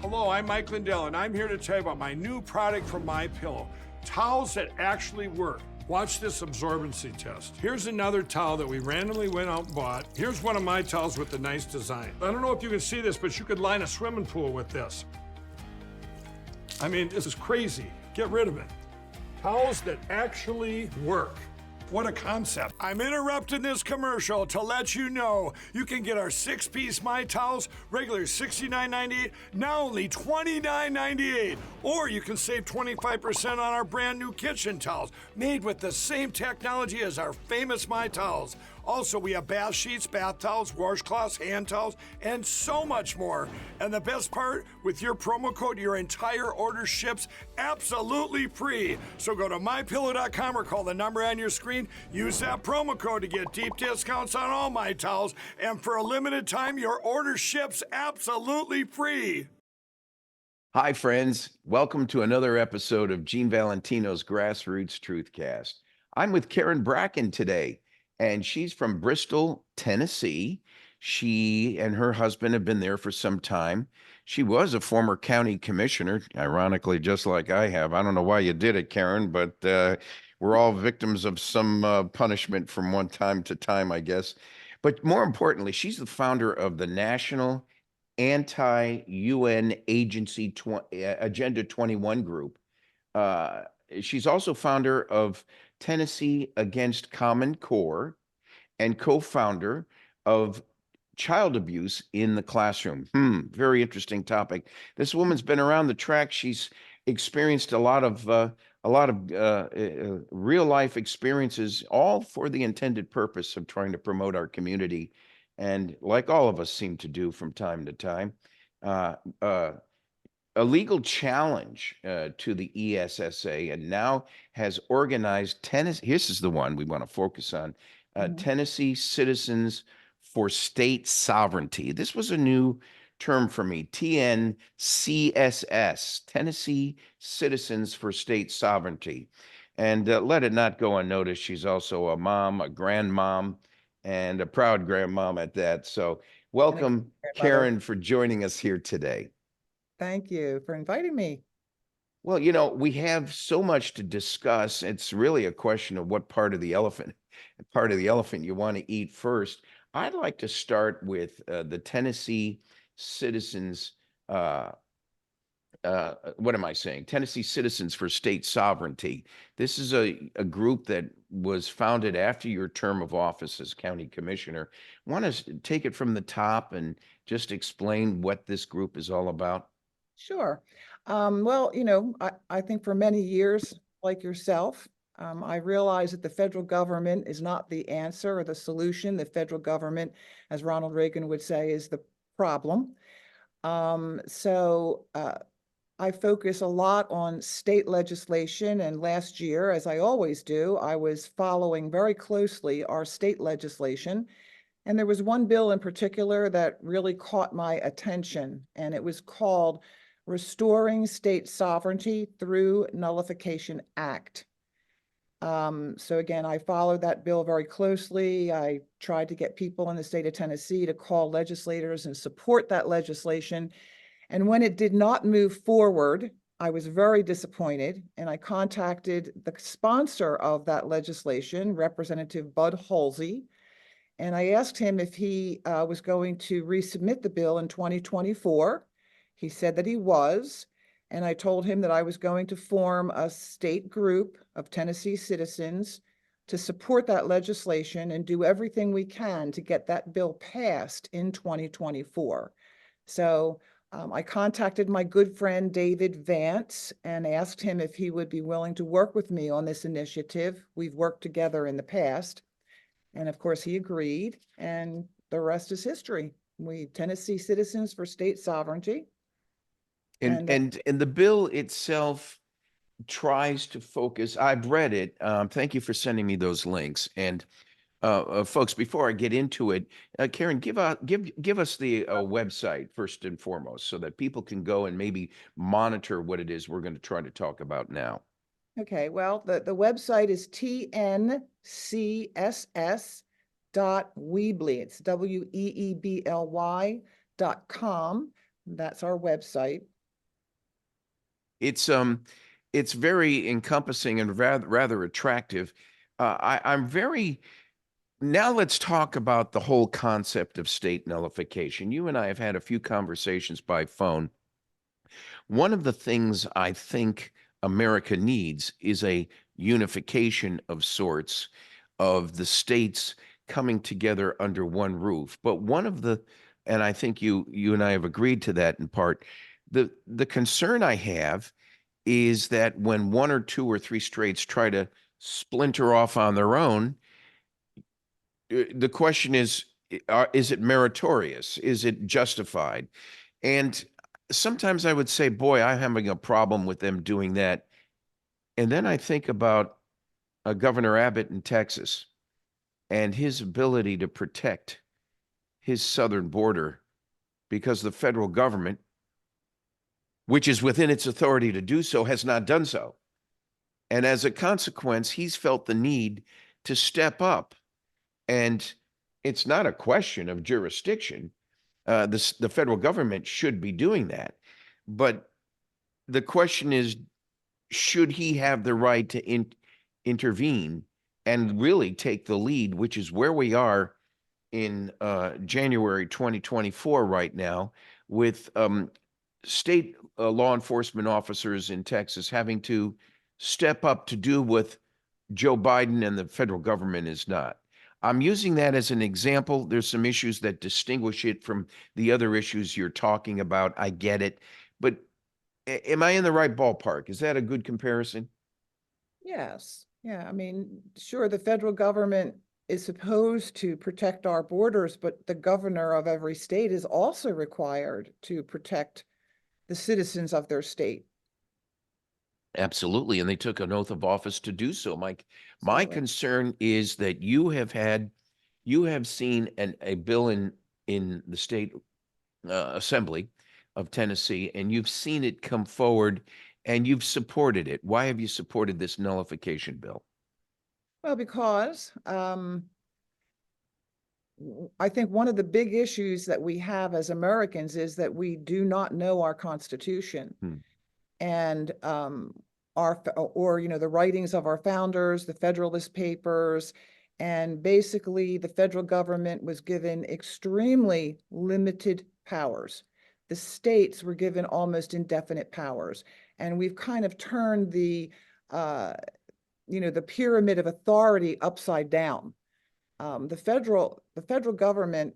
Hello, I'm Mike Lindell, and I'm here to tell you about my new product from MyPillow, towels that actually work. Watch this absorbency test. Here's another towel that we randomly went out and bought. Here's one of my towels with the nice design. I don't know if you can see this, but you could line a swimming pool with this. I mean, this is crazy. Get rid of it. Towels that actually work. What a concept. I'm interrupting this commercial to let you know you can get our 6-piece My Towels, regular $69.98, now only $29.98. Or you can save 25% on our brand new kitchen towels, made with the same technology as our famous My Towels. Also, we have bath sheets, bath towels, washcloths, hand towels, and so much more. And the best part, with your promo code, your entire order ships absolutely free. So go to mypillow.com or call the number on your screen. Use that promo code to get deep discounts on all My Towels. And for a limited time, your order ships absolutely free. Hi, friends. Welcome to another episode of Gene Valentino's Grassroots Truthcast. I'm with Karen Bracken today, and she's from Bristol, Tennessee. She and her husband have been there for some time. She was a former county commissioner, ironically, just like I have. I don't know why you did it, Karen, but we're all victims of some punishment from one time to time, I guess. But more importantly, she's the founder of the National Anti-UN Agency Agenda 21 group. She's also founder of Tennessee Against Common Core and co-founder of Child Abuse in the Classroom. Very interesting topic. This woman's been around the track. She's experienced a lot of real life experiences, all for the intended purpose of trying to promote our community. And like all of us seem to do from time to time, a legal challenge to the ESSA, and now has organized Tennessee. This is the one we want to focus on. Tennessee Citizens for State Sovereignty. This was a new term for me, TNCSS, Tennessee Citizens for State Sovereignty. And let it not go unnoticed, she's also a mom, a grandmom, and a proud grandmom at that. So welcome, Karen, for joining us here today. Thank you for inviting me. Well, you know, we have so much to discuss. It's really a question of what part of the elephant you want to eat first. I'd like to start with the Tennessee Citizens, what am I saying? Tennessee Citizens for State Sovereignty. This is a group that was founded after your term of office as county commissioner. Want to take it from the top and just explain what this group is all about? Sure. Well, you know, I think for many years, like yourself, I realized that the federal government is not the answer or the solution. The federal government, as Ronald Reagan would say, is the problem. So I focus a lot on state legislation, and last year, as I always do, I was following very closely our state legislation. And there was one bill in particular that really caught my attention, and it was called Restoring State Sovereignty Through Nullification Act. So again, I followed that bill very closely. I tried to get people in the state of Tennessee to call legislators and support that legislation. And when it did not move forward, I was very disappointed, and I contacted the sponsor of that legislation, Representative Bud Halsey, and I asked him if he was going to resubmit the bill in 2024. He said that he was, and I told him that I was going to form a state group of Tennessee citizens to support that legislation and do everything we can to get that bill passed in 2024. So I contacted my good friend David Vance and asked him if he would be willing to work with me on this initiative. We've worked together in the past. And of course, he agreed, and the rest is history. We Tennessee Citizens for State Sovereignty. And the bill itself tries to focus. I've read it. Thank you for sending me those links. And folks, before I get into it, Karen, give us the website first and foremost, so that people can go and maybe monitor what it is we're going to try to talk about now. Okay, well, the website is tncss.weebly. It's weebly.com. That's our website. it's very encompassing and rather attractive. I'm very Now let's talk about the whole concept of state nullification. You and I have had a few conversations by phone. One of the things I think America needs is a unification of sorts of the states coming together under one roof. But one of the, and I think you and I have agreed to that in part, the concern I have is that when one or two or three states try to splinter off on their own, the question is it meritorious? Is it justified? And sometimes I would say, boy, I'm having a problem with them doing that. And then I think about Governor Abbott in Texas and his ability to protect his southern border because the federal government, which is within its authority to do so, has not done so. And as a consequence, he's felt the need to step up. And it's not a question of jurisdiction. The federal government should be doing that. But the question is, should he have the right to intervene and really take the lead, which is where we are in January 2024 right now, with state law enforcement officers in Texas having to step up to do what Joe Biden and the federal government is not. I'm using that as an example. There's some issues that distinguish it from the other issues you're talking about. I get it. But am I in the right ballpark? Is that a good comparison? Yes. Yeah. I mean, sure, the federal government is supposed to protect our borders, but the governor of every state is also required to protect the citizens of their state. Absolutely. And they took an oath of office to do so. My Absolutely. concern is that you have seen a bill in the state assembly of Tennessee, and you've seen it come forward and you've supported it. Why have you supported this nullification bill? Well, because I think one of the big issues that we have as Americans is that we do not know our Constitution. And the writings of our founders, the Federalist Papers, and basically the federal government was given extremely limited powers. The states were given almost indefinite powers. And we've kind of turned the pyramid of authority upside down. The federal government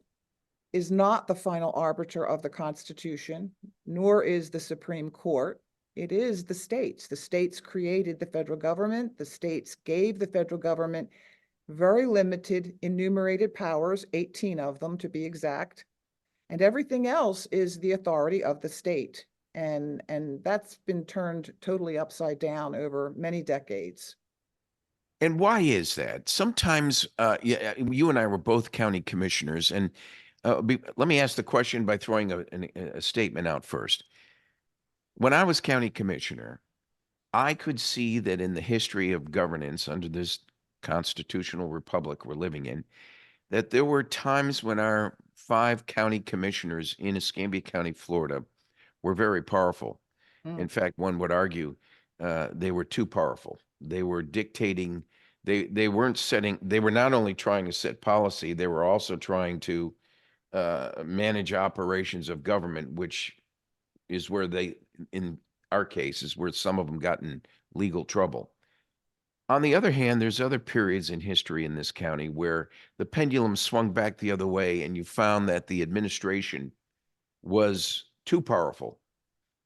is not the final arbiter of the Constitution, nor is the Supreme Court. It is the states. The states created the federal government. The states gave the federal government very limited enumerated powers, 18 of them to be exact. And everything else is the authority of the state. And that's been turned totally upside down over many decades. And why is that? Sometimes, you and I were both county commissioners, and let me ask the question by throwing a statement out first. When I was county commissioner, I could see that in the history of governance under this constitutional republic we're living in, that there were times when our 5 county commissioners in Escambia County, Florida, were very powerful. In fact, one would argue they were too powerful. They were dictating. They were not only trying to set policy, they were also trying to manage operations of government, which is where in our case, is where some of them got in legal trouble. On the other hand, there's other periods in history in this county where the pendulum swung back the other way, and you found that the administration was too powerful,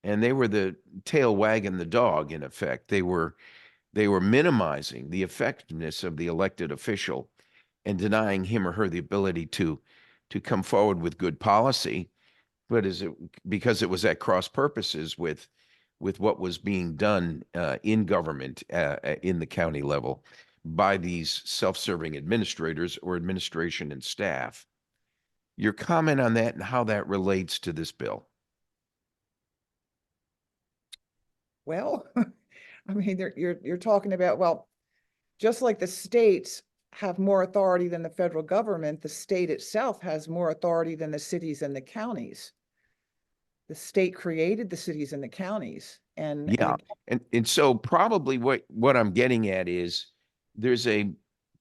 and they were the tail wagging the dog, in effect. They were minimizing the effectiveness of the elected official and denying him or her the ability to come forward with good policy. But because it was at cross purposes with what was being done in government in the county level by these self-serving administrators or administration and staff. Your comment on that and how that relates to this bill? Well, I mean, you're talking about, well, just like the states have more authority than the federal government, the state itself has more authority than the cities and the counties. the state created the cities and the counties. And Yeah. again, And so probably what I'm getting at is there's a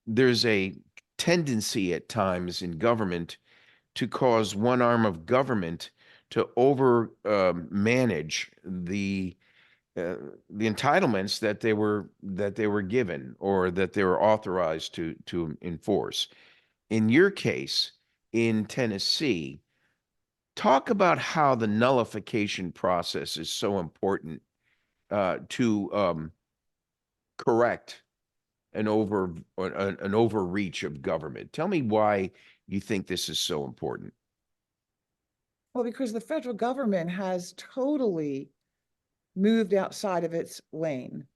there's a tendency at times in government to cause one arm of government to over manage uh, the entitlements that they were given or that they were authorized to enforce. In your case, in Tennessee, talk about how the nullification process is so important to correct an overreach of government. Tell me why you think this is so important. well, because the federal government has totally moved outside of its lane.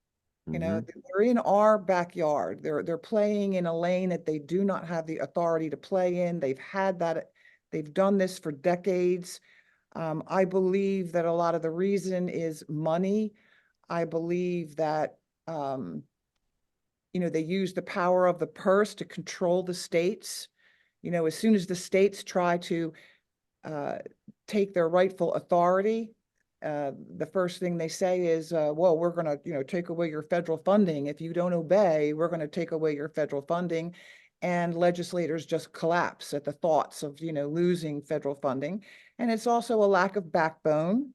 You know, Hmm. they're in our backyard. They're playing in a lane that they do not have the authority to play in. They've had that, they've done this for decades. I believe that a lot of the reason is money. I believe that they use the power of the purse to control the states. As soon as the states try to uh, take their rightful authority, the first thing they say is, well, we're going to, take away your federal funding. If you don't obey, we're going to take away your federal funding. And legislators just collapse at the thoughts of, losing federal funding. And it's also a lack of backbone.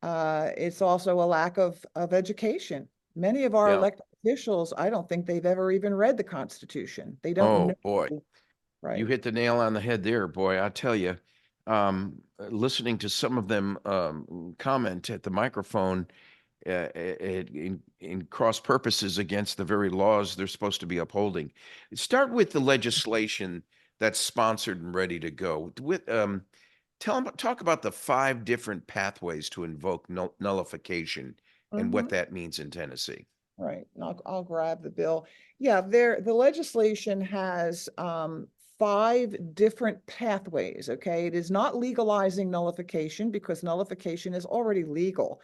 It's also a lack of education. Many of our Yeah. elected officials, I don't think they've ever even read the Constitution. They don't Oh boy, know, you right? hit the nail on the head there, boy. I tell you, listening to some of them comment at the microphone in cross purposes against the very laws they're supposed to be upholding. Start with the legislation that's sponsored and ready to go. Talk about the 5 different pathways to invoke nullification and what Mhm. that means in Tennessee. Right, and I'll grab the bill. Yeah, the legislation has 5 different pathways, okay? It is not legalizing nullification because nullification is already legal.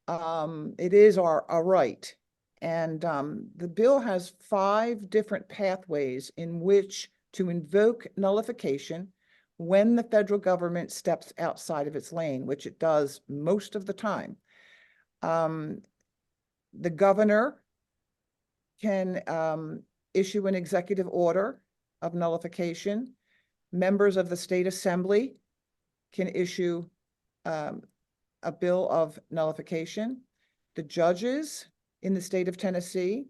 It is our right. And the bill has 5 different pathways in which to invoke nullification when the federal government steps outside of its lane, which it does most of the time. Um, the governor can issue an executive order of nullification. Members of the state assembly can issue um, a bill of nullification. The judges in the state of Tennessee,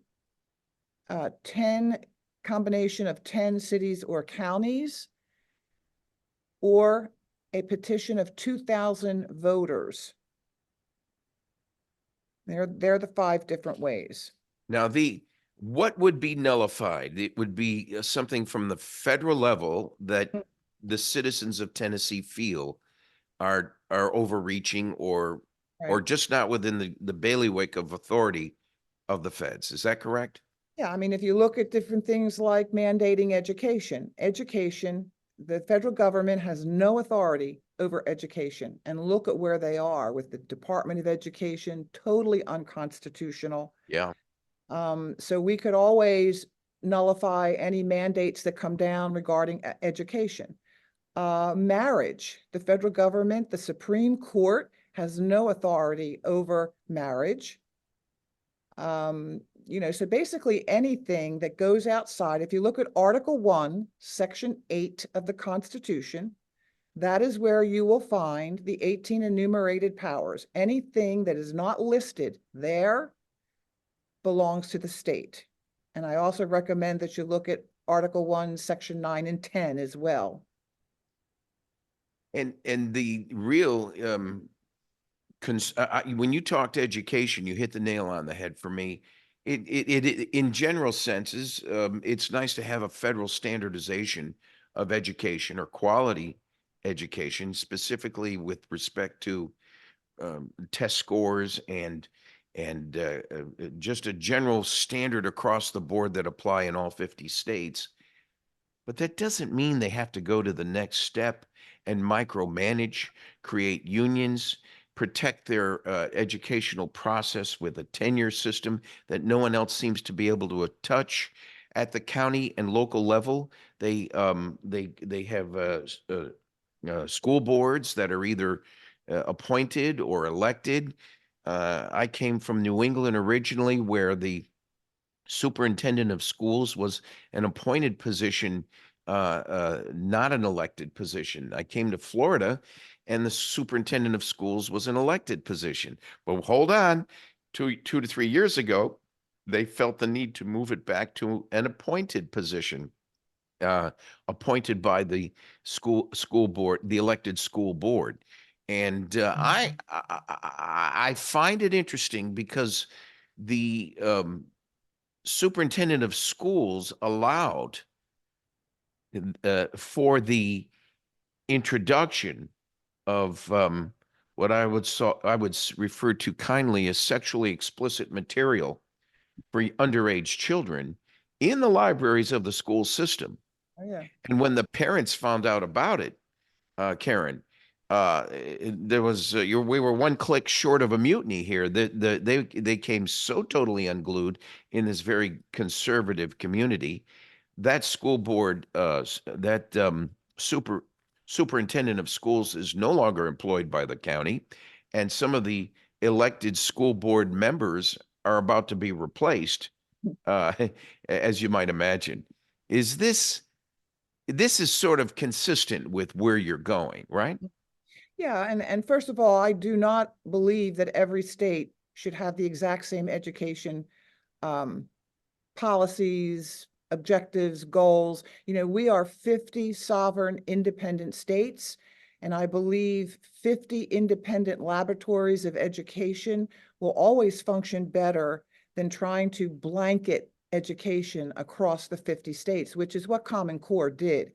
10 combination of 10 cities or counties, or a petition of 2,000 voters. They're the 5 different ways. Now, the what would be nullified? It would be something from the federal level that the citizens of Tennessee feel are overreaching or Right. just not within the bailiwick of authority of the feds. Is that correct? Yeah, I mean, if you look at different things like mandating education, the federal government has no authority over education. And look at where they are with the Department of Education, totally unconstitutional. Yeah. So we could always nullify any mandates that come down regarding education. Marriage, the federal government, the Supreme Court has no authority over marriage. So basically anything that goes outside, if you look at Article 1, Section 8 of the Constitution, that is where you will find the 18 enumerated powers. Anything that is not listed there belongs to the state. And I also recommend that you look at Article 1, Section 9 and 10 as well. And the real when you talked education, you hit the nail on the head for me. In general senses, it's nice to have a federal standardization of education or quality education, specifically with respect to test scores and just a general standard across the board that apply in all 50 states. But that doesn't mean they have to go to the next step and micromanage, create unions, protect their educational process with a tenure system that no one else seems to be able to touch. At the county and local level, they have school boards that are either appointed or elected. I came from New England originally, where the superintendent of schools was an appointed position, not an elected position. I came to Florida, and the superintendent of schools was an elected position. But hold on, two to 3 years ago, they felt the need to move it back to an appointed position, appointed by the school board, the elected school board. And I find it interesting because the superintendent of schools allowed for the introduction of what I would refer to kindly as sexually explicit material for underage children in the libraries of the school system. Oh, yeah. And when the parents found out about it, Karen, there was we were one click short of a mutiny here. They came so totally unglued in this very conservative community. That school board, that superintendent of schools is no longer employed by the county, and some of the elected school board members are about to be replaced, as you might imagine. Is this is sort of consistent with where you're going, right? Yeah, and first of all, I do not believe that every state should have the exact same education policies, objectives, goals. You know, we are 50 sovereign independent states, and I believe 50 independent laboratories of education will always function better than trying to blanket education across the 50 states, which is what Common Core did.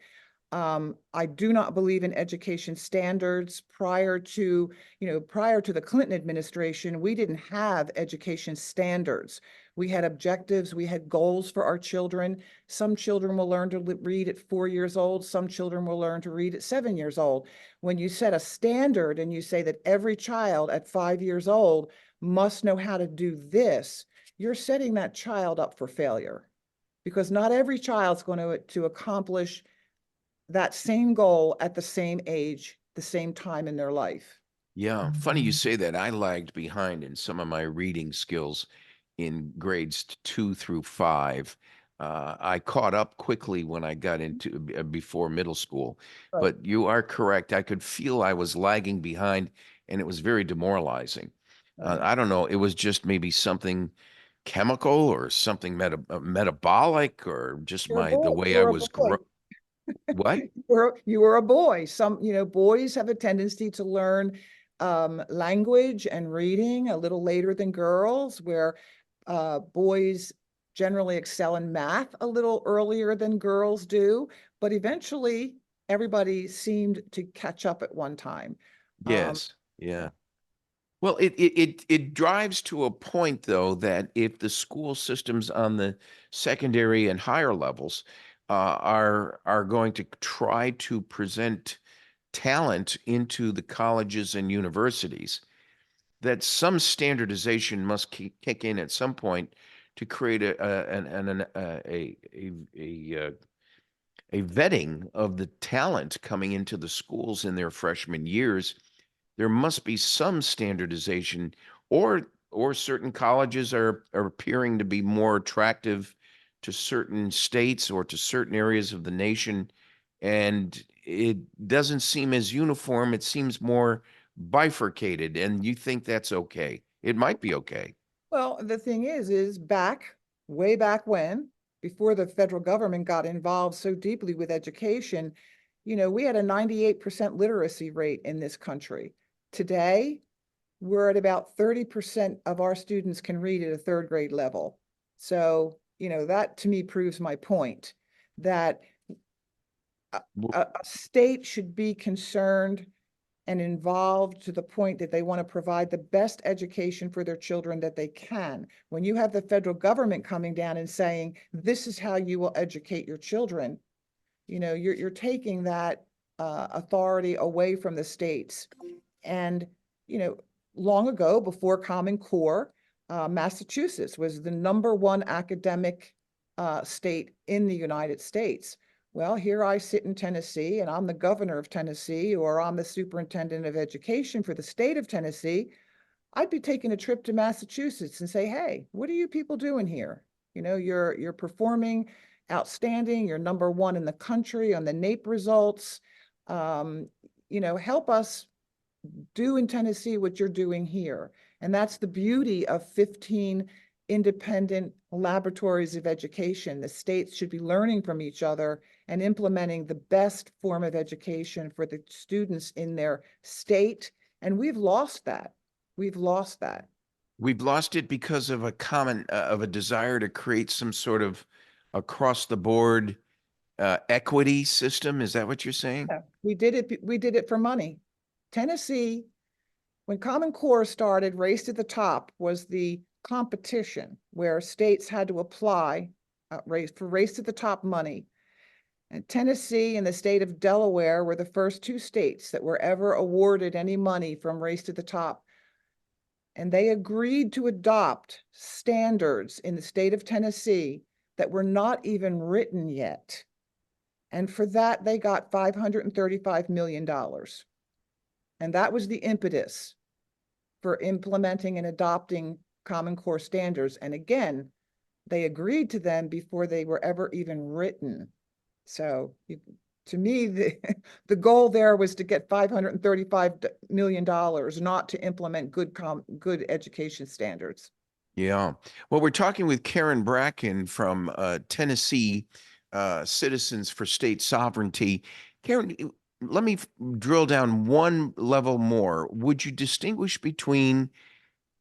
I do not believe in education standards. Prior to the Clinton administration, we didn't have education standards. We had objectives, we had goals for our children. Some children will learn to read at 4 years old. Some children will learn to read at 7 years old. When you set a standard and you say that every child at 5 years old must know how to do this, you're setting that child up for failure, because not every child's going to accomplish that same goal at the same age, the same time in their life. Yeah, funny you say that. I lagged behind in some of my reading skills in grades 2 through 5. I caught up quickly when I got into before middle school, Right. but you are correct. I could feel I was lagging behind, and it was very demoralizing. I don't know. It was just maybe something chemical or something metabolic, or just You're a boy. the way You I were a was boy. What? You were a boy. Some, boys have a tendency to learn language and reading a little later than girls, where boys generally excel in math a little earlier than girls do. But eventually, everybody seemed to catch up at one time. Yes. Yeah. Well, it drives to a point, though, that if the school systems on the secondary and higher levels are going to try to present talent into the colleges and universities, that some standardization must kick in at some point to create a vetting of the talent coming into the schools in their freshman years. There must be some standardization, or certain colleges are appearing to be more attractive to certain states or to certain areas of the nation, and it doesn't seem as uniform. It seems more bifurcated, and you think that's okay. It might be okay. Well, the thing is way back when, before the federal government got involved so deeply with education, we had a 98% literacy rate in this country. Today, we're at about 30% of our students can read at a third grade level. So, that to me proves my point that a state should be concerned and involved to the point that they want to provide the best education for their children that they can. When you have the federal government coming down and saying, this is how you will educate your children, you're taking that authority away from the states. And, long ago, before Common Core, Massachusetts was the #1 academic state in the United States. Well, here I sit in Tennessee and I'm the governor of Tennessee, or I'm the superintendent of education for the state of Tennessee. I'd be taking a trip to Massachusetts and say, hey, what are you people doing here? You know, you're performing outstanding. You're number one in the country on the NAEP results. You know, help us do in Tennessee what you're doing here. And that's the beauty of 15 independent laboratories of education. The states should be learning from each other and implementing the best form of education for the students in their state. And we've lost that. We've lost that. We've lost it because of a desire to create some sort of across the board equity system. Is that what you're saying? Yeah, we did it for money. Tennessee, when Common Core started, Race to the Top was the competition where states had to apply Race to the Top money. And Tennessee and the state of Delaware were the first two states that were ever awarded any money from Race to the Top. And they agreed to adopt standards in the state of Tennessee that were not even written yet. And for that, they got $535 million. And that was the impetus for implementing and adopting Common Core standards. And again, they agreed to them before they were ever even written. So to me, the goal there was to get $535 million, not to implement good education standards. Yeah. Well, we're talking with Karen Bracken from Tennessee Citizens for State Sovereignty. Karen, let me drill down one level more. Would you distinguish between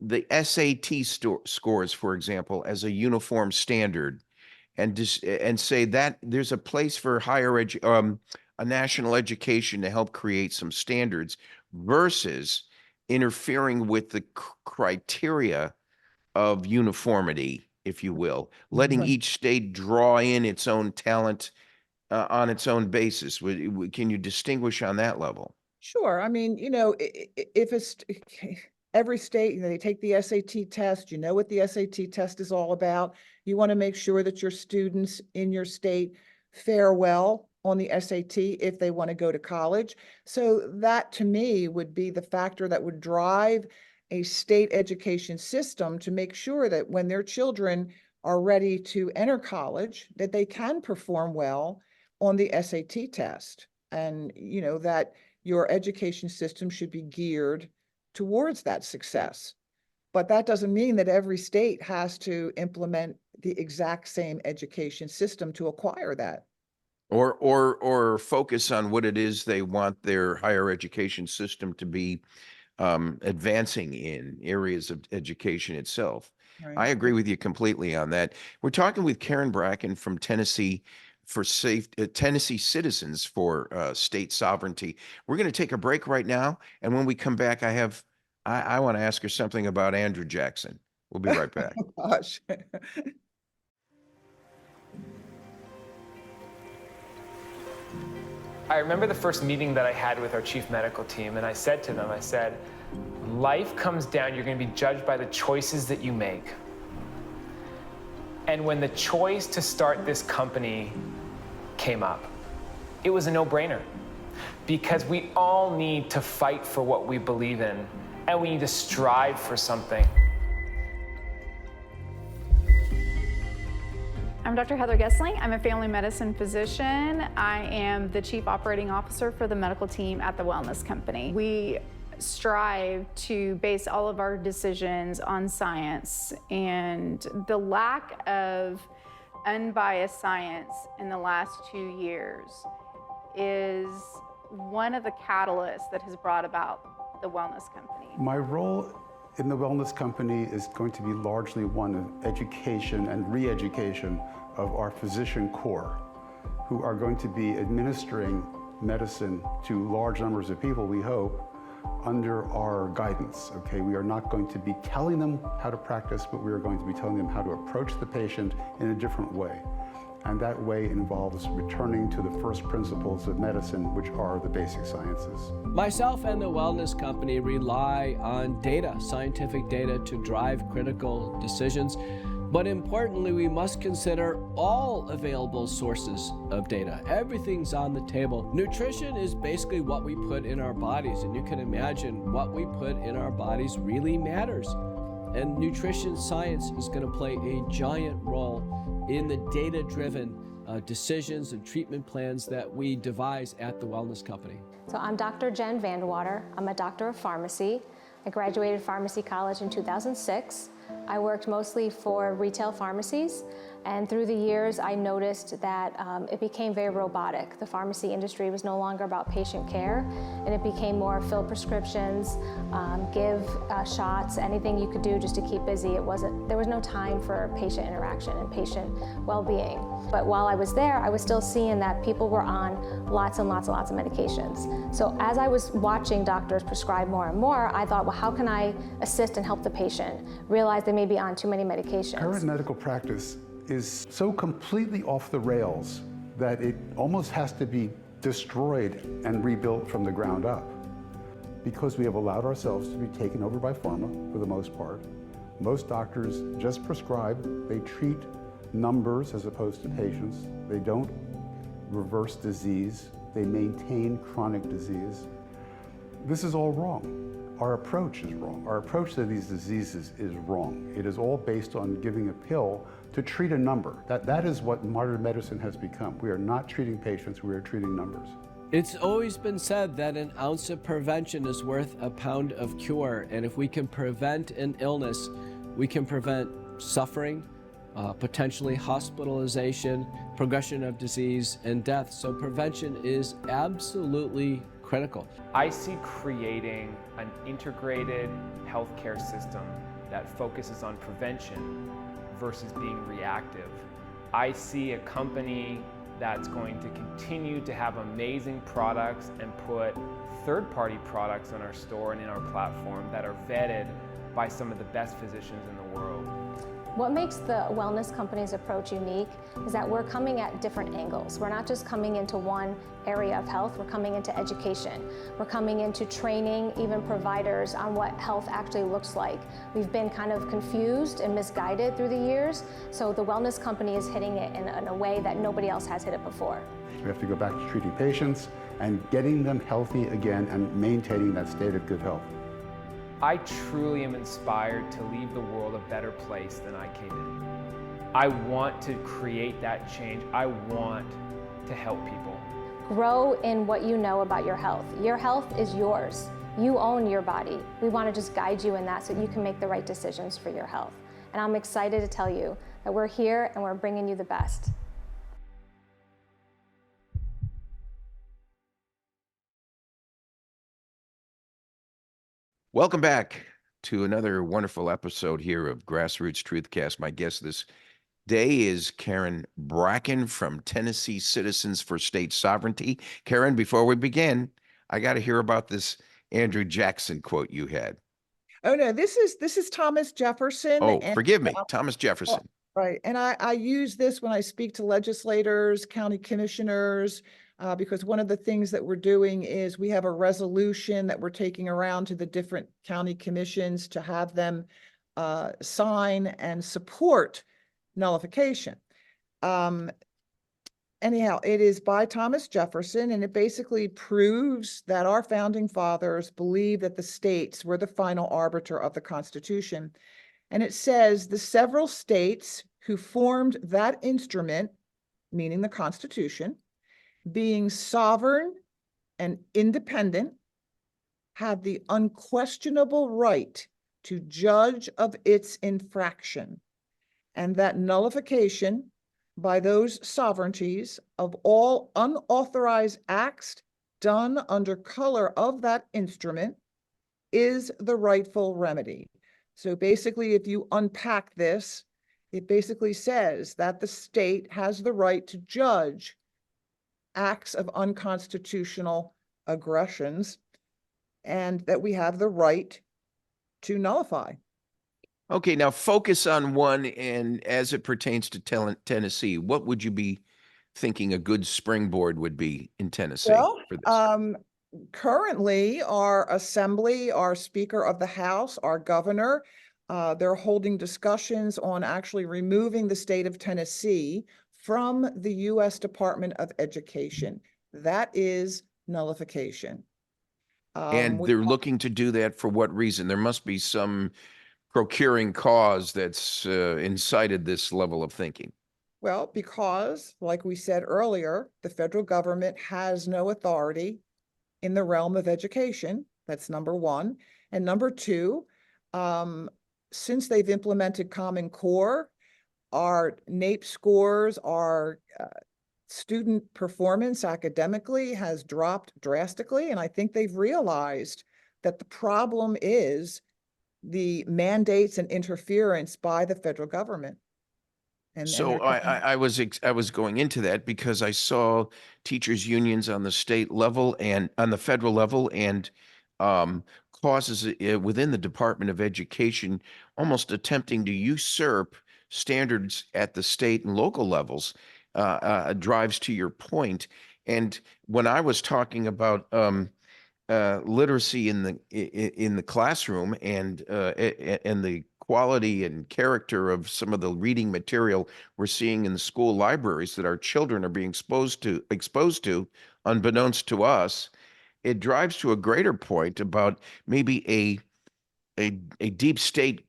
the SAT scores, for example, as a uniform standard, and say that there's a place for a national education to help create some standards versus interfering with the criteria of uniformity, if you will, letting each state draw in its own talent on its own basis? Can you distinguish on that level? Sure. I mean, you know, if every state, you know, they take the SAT test, you know what the SAT test is all about. You want to make sure that your students in your state fare well on the SAT if they want to go to college. So that to me would be the factor that would drive a state education system to make sure that when their children are ready to enter college, that they can perform well on the SAT test. And, you know, that your education system should be geared towards that success. But that doesn't mean that every state has to implement the exact same education system to acquire that. Or focus on what it is they want their higher education system to be advancing in areas of education itself. Right. I agree with you completely on that. We're talking with Karen Bracken from Tennessee Tennessee Citizens for State Sovereignty. We're going to take a break right now, and when we come back, I want to ask her something about Andrew Jackson. We'll be right back. Oh, gosh. I remember the first meeting that I had with our chief medical team, and I said to them, life comes down, you're going to be judged by the choices that you make. And when the choice to start this company came up, it was a no-brainer, because we all need to fight for what we believe in, and we need to strive for something. I'm Dr. Heather Gessling. I'm a family medicine physician. I am the Chief Operating Officer for the medical team at the Wellness Company. We strive to base all of our decisions on science, and the lack of unbiased science in the last 2 years is one of the catalysts that has brought about the Wellness Company. My role in the Wellness Company is going to be largely one of education and re-education of our physician corps, who are going to be administering medicine to large numbers of people, we hope, under our guidance, okay? We are not going to be telling them how to practice, but we are going to be telling them how to approach the patient in a different way. And that way involves returning to the first principles of medicine, which are the basic sciences. Myself and the Wellness Company rely on data, scientific data, to drive critical decisions. But importantly, we must consider all available sources of data. Everything's on the table. Nutrition is basically what we put in our bodies, and you can imagine what we put in our bodies really matters. And nutrition science is going to play a giant role in the data-driven decisions and treatment plans that we devise at the Wellness Company. So I'm Dr. Jen Vandewater. I'm a doctor of pharmacy. I graduated pharmacy college in 2006. I worked mostly for retail pharmacies, and through the years I noticed that it became very robotic. The pharmacy industry was no longer about patient care, and it became more fill prescriptions, give shots, anything you could do just to keep busy. There was no time for patient interaction and patient well-being. But while I was there, I was still seeing that people were on lots and lots and lots of medications. So as I was watching doctors prescribe more and more, I thought, well, how can I assist and help the patient realize they may be on too many medications? Current medical practice is so completely off the rails that it almost has to be destroyed and rebuilt from the ground up, because we have allowed ourselves to be taken over by pharma for the most part. Most doctors just prescribe, they treat numbers as opposed to patients. They don't reverse disease, they maintain chronic disease. This is all wrong. Our approach is wrong. Our approach to these diseases is wrong. It is all based on giving a pill to treat a number. That is what modern medicine has become. We are not treating patients, we are treating numbers. It's always been said that an ounce of prevention is worth a pound of cure, and if we can prevent an illness, we can prevent suffering, potentially hospitalization, progression of disease, and death. So prevention is absolutely critical. I see creating an integrated healthcare system that focuses on prevention versus being reactive. I see a company that's going to continue to have amazing products and put third-party products on our store and in our platform that are vetted by some of the best physicians in the world. What makes the Wellness Company's approach unique is that we're coming at different angles. We're not just coming into one area of health, we're coming into education. We're coming into training even providers on what health actually looks like. We've been kind of confused and misguided through the years, so the Wellness Company is hitting it in a way that nobody else has hit it before. We have to go back to treating patients and getting them healthy again and maintaining that state of good health. I truly am inspired to leave the world a better place than I came in. I want to create that change. I want to help people. Grow in what you know about your health. Your health is yours. You own your body. We want to just guide you in that so you can make the right decisions for your health. And I'm excited to tell you that we're here and we're bringing you the best. Welcome back to another wonderful episode here of Grassroots Truthcast. My guest this day is Karen Bracken from Tennessee Citizens for State Sovereignty. Karen, before we begin, I got to hear about this Andrew Jackson quote you had. Oh no, this is Thomas Jefferson. Oh, and, forgive me, Thomas Jefferson. Right, and I use this when I speak to legislators, county commissioners, because one of the things that we're doing is we have a resolution that we're taking around to the different county commissions to have them sign and support nullification. Anyhow, it is by Thomas Jefferson, and it basically proves that our founding fathers believed that the states were the final arbiter of the Constitution. And it says the several states who formed that instrument, meaning the Constitution, being sovereign and independent, have the unquestionable right to judge of its infraction, and that nullification by those sovereignties of all unauthorized acts done under color of that instrument is the rightful remedy. So basically, if you unpack this, it basically says that the state has the right to judge acts of unconstitutional aggressions, and that we have the right to nullify. Okay, now focus on one, and as it pertains to Tennessee, what would you be thinking a good springboard would be in Tennessee for this? Currently, our assembly, our Speaker of the House, our governor, They're holding discussions on actually removing the state of Tennessee from the U.S. Department of Education. That is nullification. And We- they're looking to do that for what reason? There must be some procuring cause that's incited this level of thinking. Well, because, like we said earlier, the federal government has no authority in the realm of education. That's number one. And number two, since they've implemented Common Core, our NAEP scores, our student performance academically has dropped drastically. And I think they've realized that the problem is the mandates and interference by the federal government. And So they're trying. I was going into that because I saw teachers unions on the state level and on the federal level, and causes within the Department of Education almost attempting to usurp standards at the state and local levels. Drives to your point. And when I was talking about literacy in the classroom and the quality and character of some of the reading material we're seeing in the school libraries that our children are being exposed to unbeknownst to us, it drives to a greater point about maybe a deep state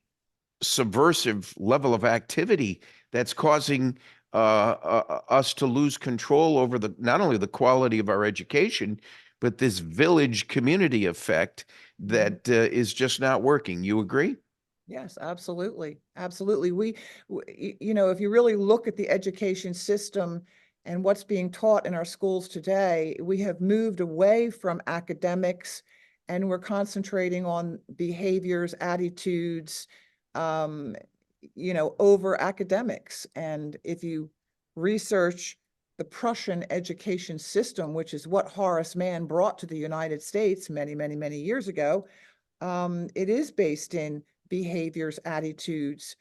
subversive level of activity that's causing us to lose control over the not only the quality of our education, but this village community effect that is just not working. You agree? Yes, absolutely. Absolutely. If you really look at the education system and what's being taught in our schools today, we have moved away from academics and we're concentrating on behaviors, attitudes, over academics. And if you research the Prussian education system, which is what Horace Mann brought to the United States many, many, many years ago, it is based in behaviors, attitudes,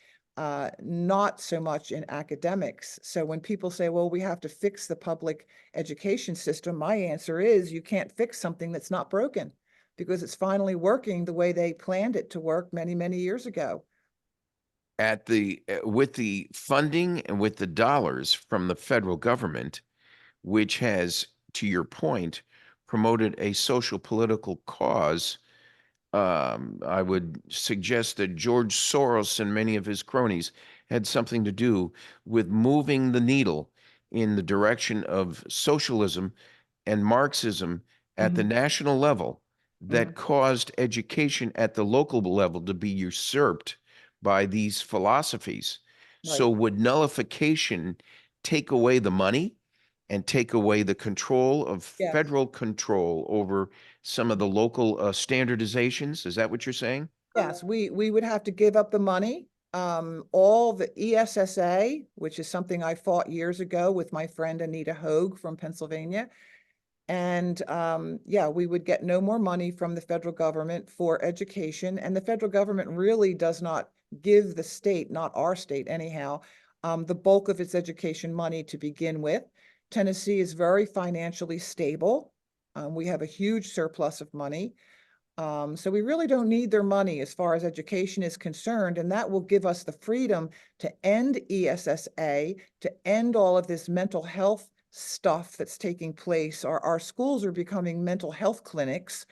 not so much in academics. So when people say, well, we have to fix the public education system, my answer is you can't fix something that's not broken because it's finally working the way they planned it to work many, many years ago. With the funding and with the dollars from the federal government, which has, to your point, promoted a social political cause. I would suggest that George Soros and many of his cronies had something to do with moving the needle in the direction of socialism and Marxism at the national level that caused education at the local level to be usurped by these philosophies. So Right. would nullification take away the money and take away the control of Yes. federal control over some of the local standardizations? Is that what you're saying? Yes, we would have to give up the money. All the ESSA, which is something I fought years ago with my friend Anita Hogue from Pennsylvania. And yeah, we would get no more money from the federal government for education. And the federal government really does not give the state, not our state anyhow, the bulk of its education money to begin with. Tennessee is very financially stable. We have a huge surplus of money. So we really don't need their money as far as education is concerned, and that will give us the freedom to end ESSA, to end all of this mental health stuff that's taking place. Our schools are becoming mental health clinics.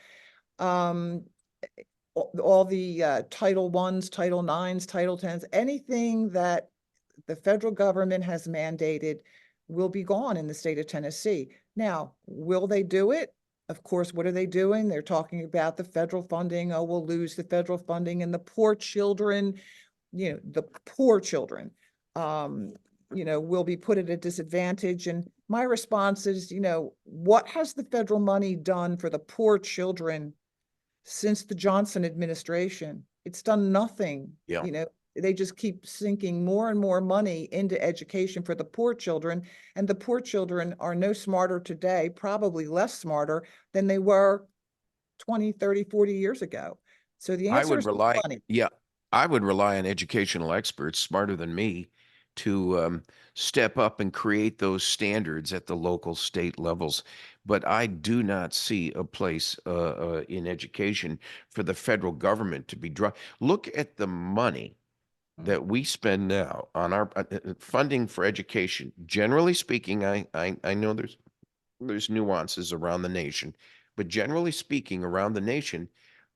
All the Title I's, Title IX's, Title X's, anything that the federal government has mandated will be gone in the state of Tennessee. Now, will they do it? Of course, what are they doing? They're talking about the federal funding. Oh, we'll lose the federal funding and the poor children, the poor children, will be put at a disadvantage. And my response is, what has the federal money done for the poor children since the Johnson administration? It's done nothing. Yeah. They just keep sinking more and more money into education for the poor children. And the poor children are no smarter today, probably less smarter than they were 20, 30, 40 years ago. So the I answer would is rely, money. yeah, I would rely on educational experts smarter than me to step up and create those standards at the local, state levels. But I do not see a place in education for the federal government to be Look at the money that we spend now on our funding for education. Generally speaking, I know there's nuances around the nation, but generally speaking, around the nation,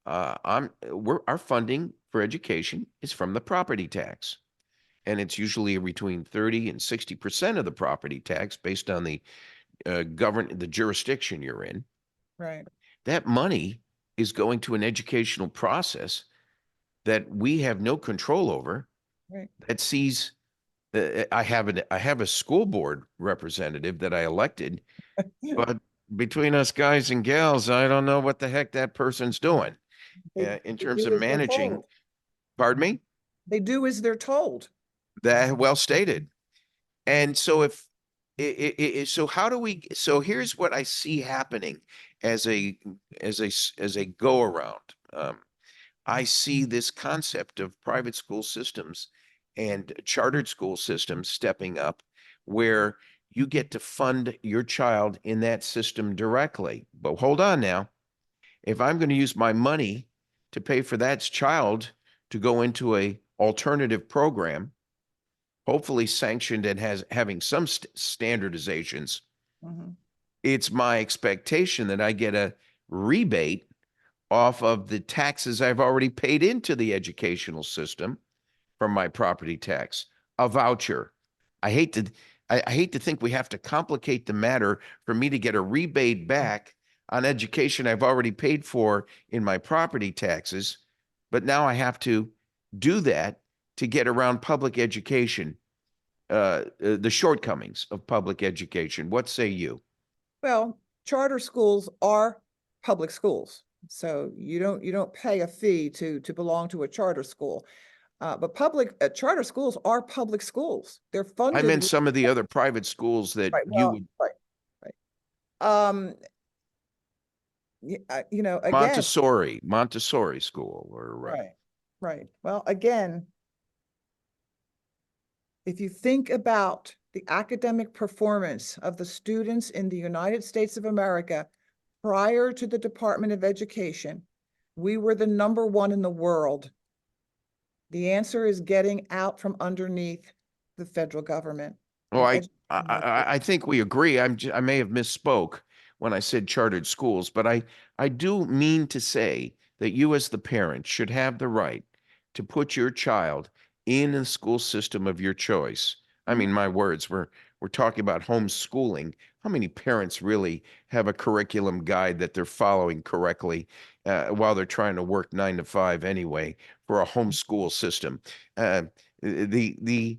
our funding for education is from the property tax, and it's usually between 30 and 60% of the property tax based on the the jurisdiction you're in. Right. That money is going to an educational process that we have no control over. Right. That sees I have a school board representative that I elected, but between us guys and gals, I don't know what the heck that person's doing in They terms do of as they're managing. told. Pardon me? They do as they're told. That well stated. And so so how do we, so here's what I see happening as a go around. I see this concept of private school systems and chartered school systems stepping up where you get to fund your child in that system directly. But hold on now. If I'm going to use my money to pay for that child to go into a alternative program, hopefully sanctioned and having some standardizations, it's my expectation that I get a rebate off of the taxes I've already paid into the educational system from my property tax, a voucher. I hate to think we have to complicate the matter for me to get a rebate back on education I've already paid for in my property taxes, but now I have to do that to get around public education, the shortcomings of public education. What say you? Well, charter schools are public schools. So you don't pay a fee to belong to a charter school. But charter schools are public schools. They're funded. I meant some of the other private schools that right, you well, would. Right. Again, Montessori school, or right. Well, again, if you think about the academic performance of the students in the United States of America prior to the Department of Education, we were the #1 in the world. The answer is getting out from underneath the federal government. Well, I think we agree. I may have misspoke when I said chartered schools, but I do mean to say that you as the parent should have the right to put your child in a school system of your choice. I mean, my words, we're talking about homeschooling. How many parents really have a curriculum guide that they're following correctly while they're trying to work 9 to 5 anyway for a homeschool system? The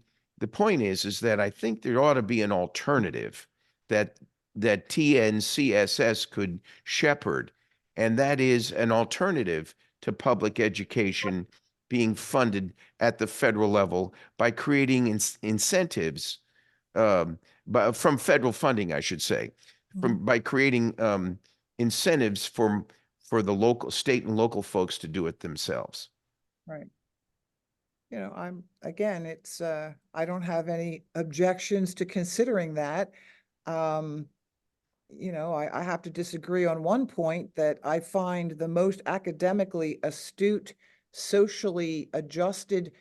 point is that I think there ought to be an alternative that TNCSS could shepherd, and that is an alternative to public education being funded at the federal level by creating incentives from federal funding, I should say, by creating incentives for the local, state and local folks to do it themselves. Right. I don't have any objections to considering that. I have to disagree on one point, that I find the most academically astute, socially adjusted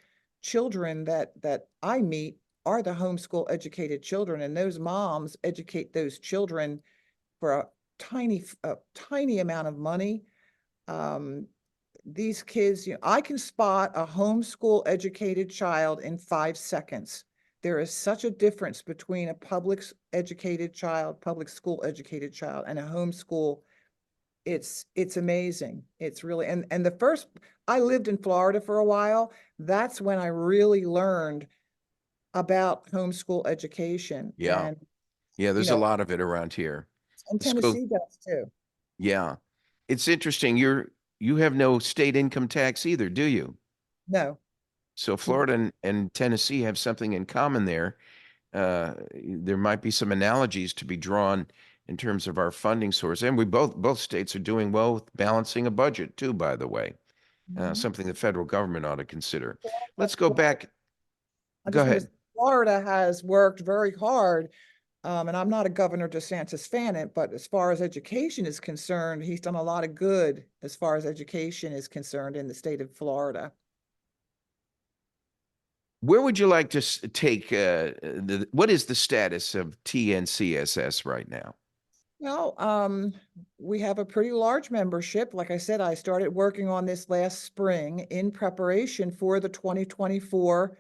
children that I meet are the homeschool educated children, and those moms educate those children for a tiny amount of money. These kids, I can spot a homeschool educated child in 5 seconds. There is such a difference between a public school educated child, and a homeschool. It's amazing. It's really, and I lived in Florida for a while. That's when I really learned about homeschool education. Yeah. There's a lot of it around here. And Tennessee does too. Yeah. It's interesting. You have no state income tax either, do you? No. So Florida and Tennessee have something in common there. There might be some analogies to be drawn in terms of our funding source. And both states are doing well with balancing a budget too, by the way. Something the federal government ought to consider. Let's go back. Go ahead. Florida has worked very hard, and I'm not a Governor DeSantis fan, but as far as education is concerned, he's done a lot of good as far as education is concerned in the state of Florida. Where would you like to take, what is the status of TNCSS right now? Well, we have a pretty large membership. Like I said, I started working on this last spring in preparation for the 2024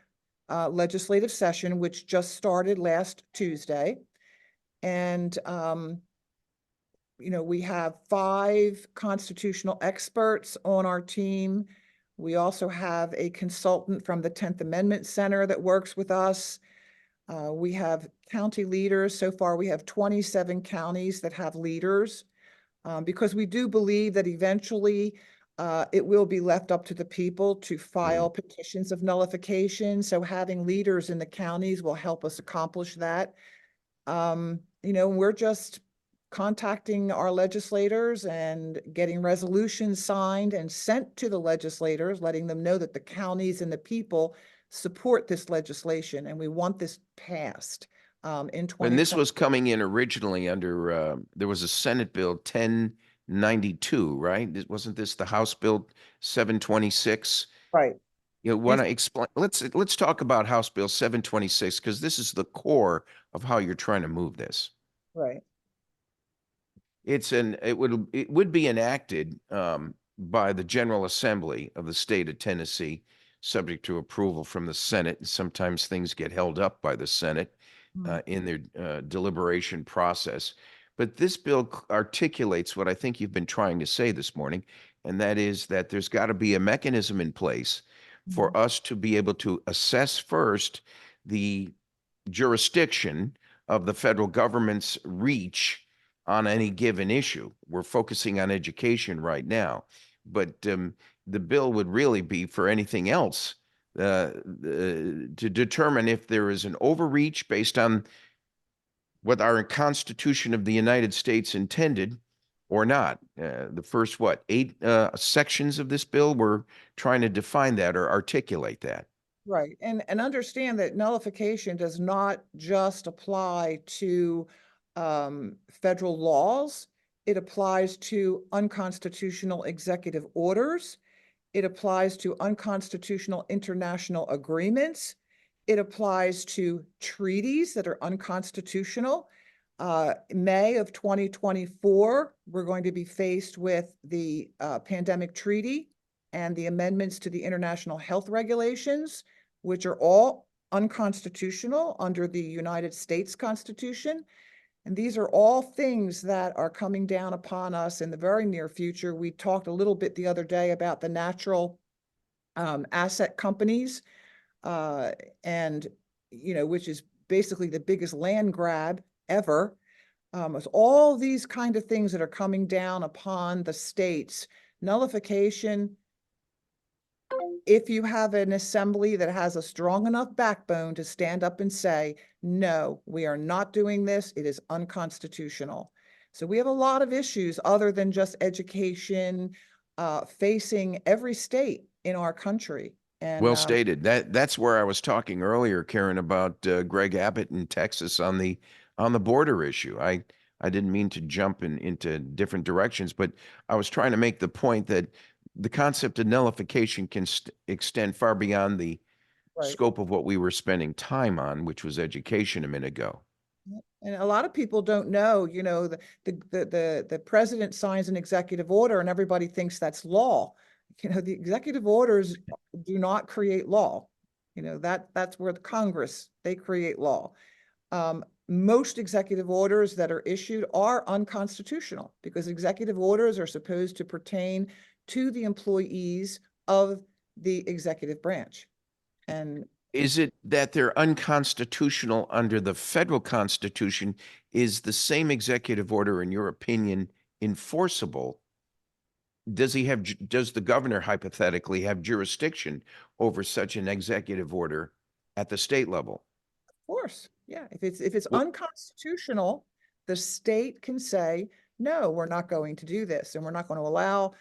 legislative session, which just started last Tuesday. And, we have 5 constitutional experts on our team. We also have a consultant from the 10th Amendment Center that works with us. We have county leaders. So far, we have 27 counties that have leaders, because we do believe that eventually it will be left up to the people to file petitions of nullification. So having leaders in the counties will help us accomplish that. We're just contacting our legislators and getting resolutions signed and sent to the legislators, letting them know that the counties and the people support this legislation and we want this passed in 2020. And this was coming in originally under, there was a Senate Bill 1092, right? Wasn't this the House Bill 726? Right. You want to explain? Let's talk about House Bill 726, because this is the core of how you're trying to move this. Right. It would be enacted by the General Assembly of the state of Tennessee, subject to approval from the Senate. And sometimes things get held up by the Senate in their deliberation process. But this bill articulates what I think you've been trying to say this morning, and that is that there's got to be a mechanism in place for us to be able to assess first the jurisdiction of the federal government's reach on any given issue. We're focusing on education right now, but the bill would really be for anything else to determine if there is an overreach based on what our Constitution of the United States intended or not. The first, 8 sections of this bill, we're trying to define that or articulate that. Right. And understand that nullification does not just apply to federal laws. It applies to unconstitutional executive orders. It applies to unconstitutional international agreements. It applies to treaties that are unconstitutional. May of 2024, we're going to be faced with the pandemic treaty and the amendments to the international health regulations, which are all unconstitutional under the United States Constitution. And these are all things that are coming down upon us in the very near future. We talked a little bit the other day about the natural asset companies, and, which is basically the biggest land grab ever. It's all these kind of things that are coming down upon the states. Nullification, if you have an assembly that has a strong enough backbone to stand up and say, no, we are not doing this, it is unconstitutional. So we have a lot of issues other than just education facing every state in our country. And, well stated. That's where I was talking earlier, Karen, about Greg Abbott in Texas on the border issue. I didn't mean to jump into different directions, but I was trying to make the point that the concept of nullification can extend far beyond the scope of what we were spending time on, which was education a minute ago. And a lot of people don't know, the president signs an executive order and everybody thinks that's law. The executive orders do not create law. That's where the Congress, they create law. Most executive orders that are issued are unconstitutional because executive orders are supposed to pertain to the employees of the executive branch. And is it that they're unconstitutional under the federal Constitution? Is the same executive order, in your opinion, enforceable? Does the governor hypothetically have jurisdiction over such an executive order at the state level? Of course, yeah. If it's unconstitutional, the state can say, no, we're not going to do this, and we're not going to allow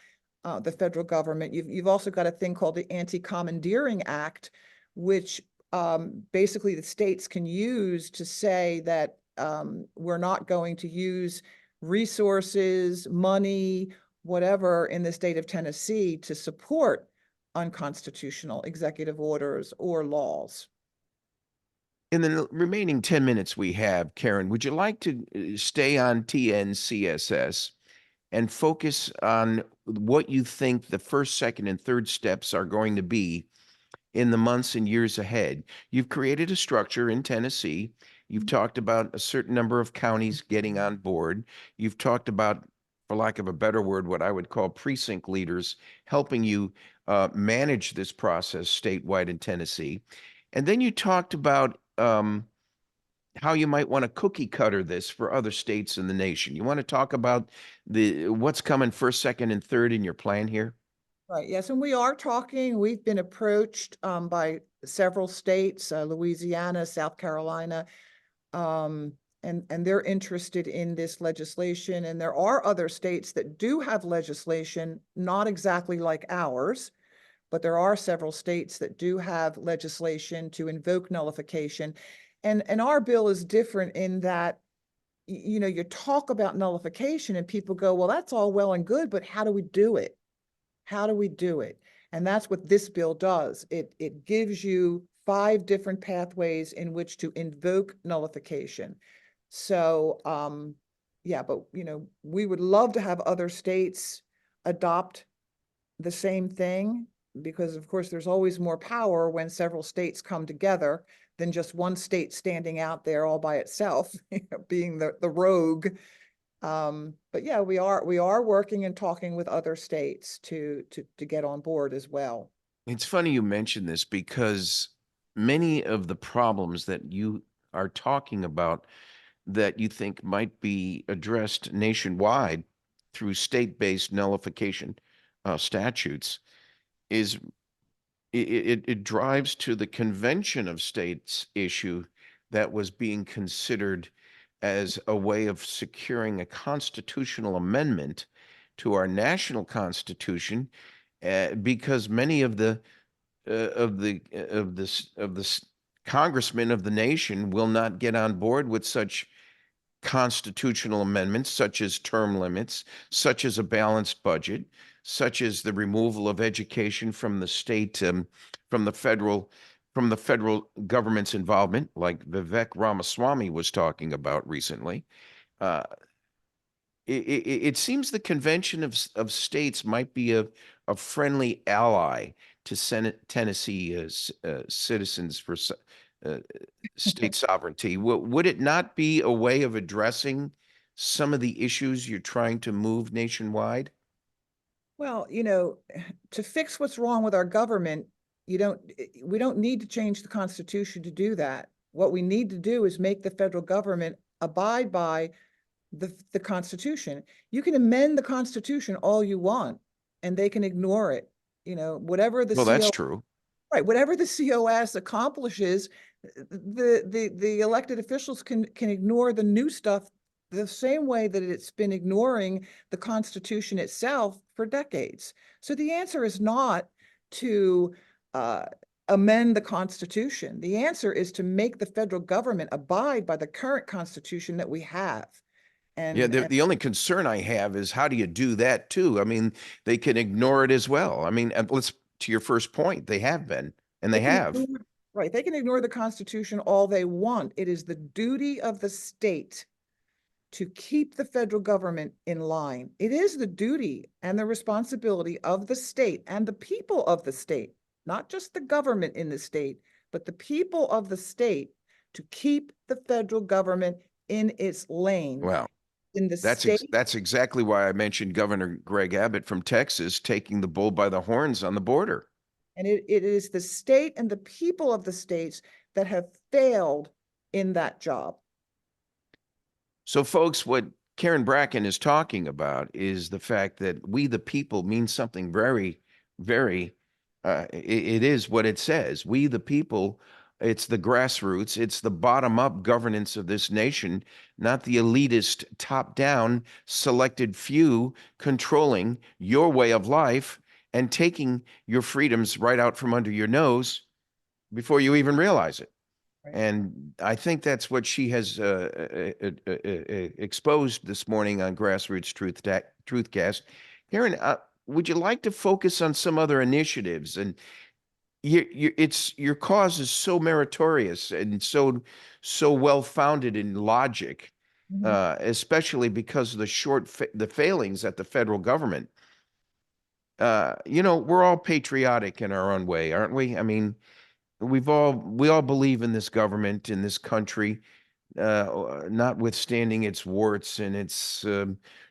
the federal government. You've also got a thing called the Anti-Commandeering Act, which basically the states can use to say that we're not going to use resources, money, whatever in the state of Tennessee to support unconstitutional executive orders or laws. In the remaining 10 minutes we have, Karen, would you like to stay on TNCSS and focus on what you think the first, second, and third steps are going to be in the months and years ahead? You've created a structure in Tennessee. You've talked about a certain number of counties getting on board. You've talked about, for lack of a better word, what I would call precinct leaders helping you manage this process statewide in Tennessee. And then you talked about how you might want to cookie cutter this for other states in the nation. You want to talk about what's coming first, second, and third in your plan here? Right, yes, and we are talking, we've been approached by several states, Louisiana, South Carolina, and they're interested in this legislation. And there are other states that do have legislation, not exactly like ours, but there are several states that do have legislation to invoke nullification. And our bill is different in that, you know, you talk about nullification and people go, well, that's all well and good, but how do we do it? How do we do it? And that's what this bill does. It gives you 5 different pathways in which to invoke nullification. So, yeah, but, you know, we would love to have other states adopt the same thing, because of course there's always more power when several states come together than just one state standing out there all by itself, being the rogue. But yeah, we are working and talking with other states to get on board as well. It's funny you mention this because many of the problems that you are talking about that you think might be addressed nationwide through state-based nullification statutes is it drives to the Convention of States issue that was being considered as a way of securing a constitutional amendment to our national constitution, because many of the congressmen of the nation will not get on board with such constitutional amendments, such as term limits, such as a balanced budget, such as the removal of education from the state, from the federal government's involvement, like Vivek Ramaswamy was talking about recently. It seems the Convention of States might be a friendly ally to Tennessee citizens for state sovereignty. Would it not be a way of addressing some of the issues you're trying to move nationwide? Well, you know, to fix what's wrong with our government, we don't need to change the Constitution to do that. What we need to do is make the federal government abide by the Constitution. You can amend the Constitution all you want, and they can ignore it. You know, whatever the Well, that's true. Right, whatever the COS accomplishes, the elected officials can ignore the new stuff the same way that it's been ignoring the Constitution itself for decades. So the answer is not to amend the Constitution. The answer is to make the federal government abide by the current Constitution that we have. And yeah, the only concern I have is how do you do that too? I mean, they can ignore it as well. I mean, let's to your first point, they have been, and they have. Right, they can ignore the Constitution all they want. It is the duty of the state to keep the federal government in line. It is the duty and the responsibility of the state and the people of the state, not just the government in the state, but the people of the state, to keep the federal government in its lane. Wow. In the state. That's exactly why I mentioned Governor Greg Abbott from Texas taking the bull by the horns on the border. And it is the state and the people of the states that have failed in that job. So folks, what Karen Bracken is talking about is the fact that we the people means something very, very, it is what it says. We the people, it's the grassroots, it's the bottom-up governance of this nation, not the elitist top-down selected few controlling your way of life and taking your freedoms right out from under your nose before you even realize it. Right. And I think that's what she has exposed this morning on Grassroots Truthcast. Karen, would you like to focus on some other initiatives? And your cause is so meritorious and so well founded in logic, especially because of the failings at the federal government. We're all patriotic in our own way, aren't we? I mean, we all believe in this government, in this country, notwithstanding its warts and its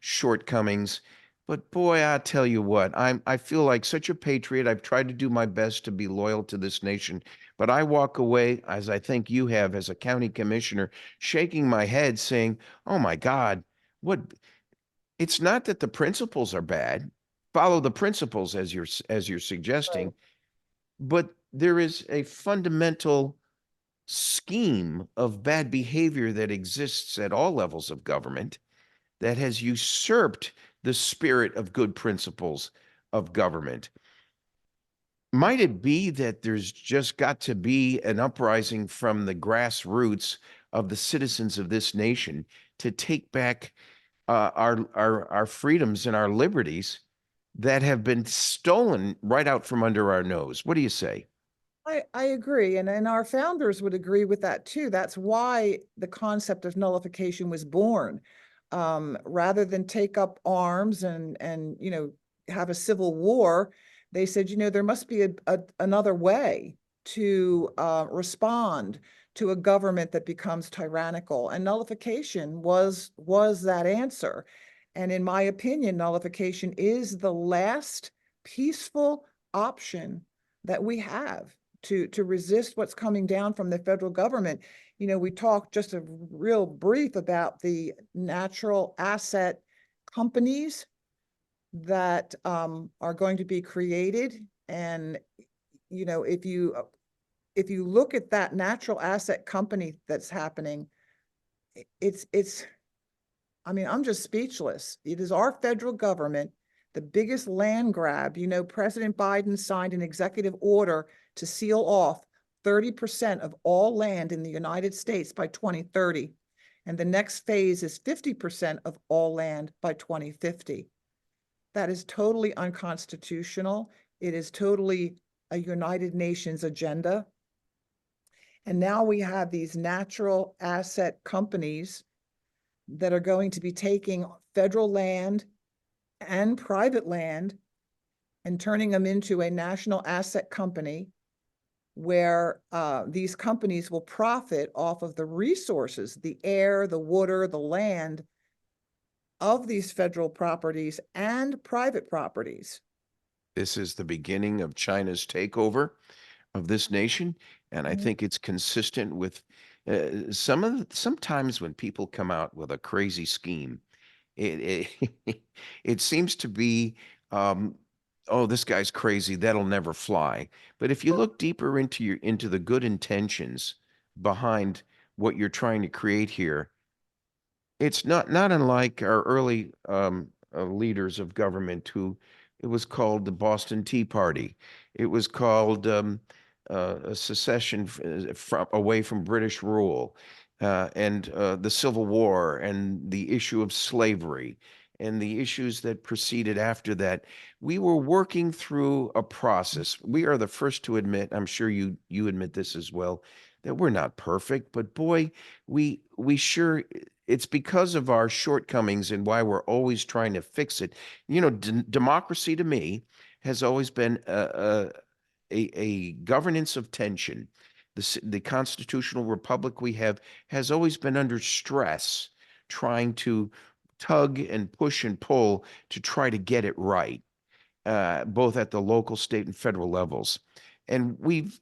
shortcomings. But boy, I tell you what, I feel like such a patriot. I've tried to do my best to be loyal to this nation, but I walk away, as I think you have as a county commissioner, shaking my head saying, "Oh my God, what?" It's not that the principles are bad. Follow the principles as you're suggesting, but there is a fundamental scheme of bad behavior that exists at all levels of government that has usurped the spirit of good principles of government. Might it be that there's just got to be an uprising from the grassroots of the citizens of this nation to take back our freedoms and our liberties that have been stolen right out from under our nose? What do you say? I agree, and our founders would agree with that too. That's why the concept of nullification was born. Rather than take up arms and have a civil war, they said, there must be another way to respond to a government that becomes tyrannical, and nullification was that answer. And in my opinion, nullification is the last peaceful option that we have to resist what's coming down from the federal government. We talked just a real brief about the natural asset companies that are going to be created. And, if you look at that natural asset company that's happening, I'm just speechless. It is our federal government, the biggest land grab. President Biden signed an executive order to seal off 30% of all land in the United States by 2030. And the next phase is 50% of all land by 2050. That is totally unconstitutional. It is totally a United Nations agenda. And now we have these natural asset companies that are going to be taking federal land and private land and turning them into a national asset company where these companies will profit off of the resources, the air, the water, the land of these federal properties and private properties. This is the beginning of China's takeover of this nation, and I think it's consistent with sometimes when people come out with a crazy scheme, it it seems to be, oh, this guy's crazy, that'll never fly. But if you look deeper into the good intentions behind what you're trying to create here, it's not unlike our early leaders of government who it was called the Boston Tea Party. It was called a secession away from British rule, and the Civil War and the issue of slavery and the issues that proceeded after that. We were working through a process. We are the first to admit, I'm sure you admit this as well, that we're not perfect, but boy, we sure it's because of our shortcomings and why we're always trying to fix it. Democracy to me has always been a governance of tension. The constitutional republic we have has always been under stress, trying to tug and push and pull to try to get it right, both at the local, state, and federal levels. And we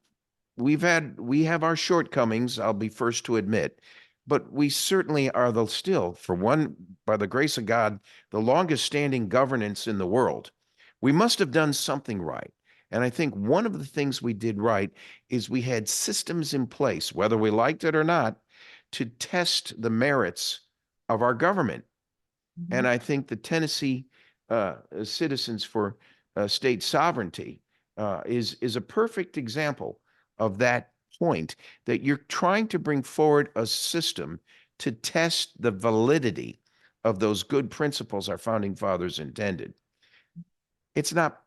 have our shortcomings, I'll be first to admit, but we certainly are still, for one, by the grace of God, the longest standing governance in the world. We must have done something right. And I think one of the things we did right is we had systems in place, whether we liked it or not, to test the merits of our government. And I think the Tennessee Citizens for State Sovereignty is a perfect example of that point, that you're trying to bring forward a system to test the validity of those good principles our founding fathers intended. It's not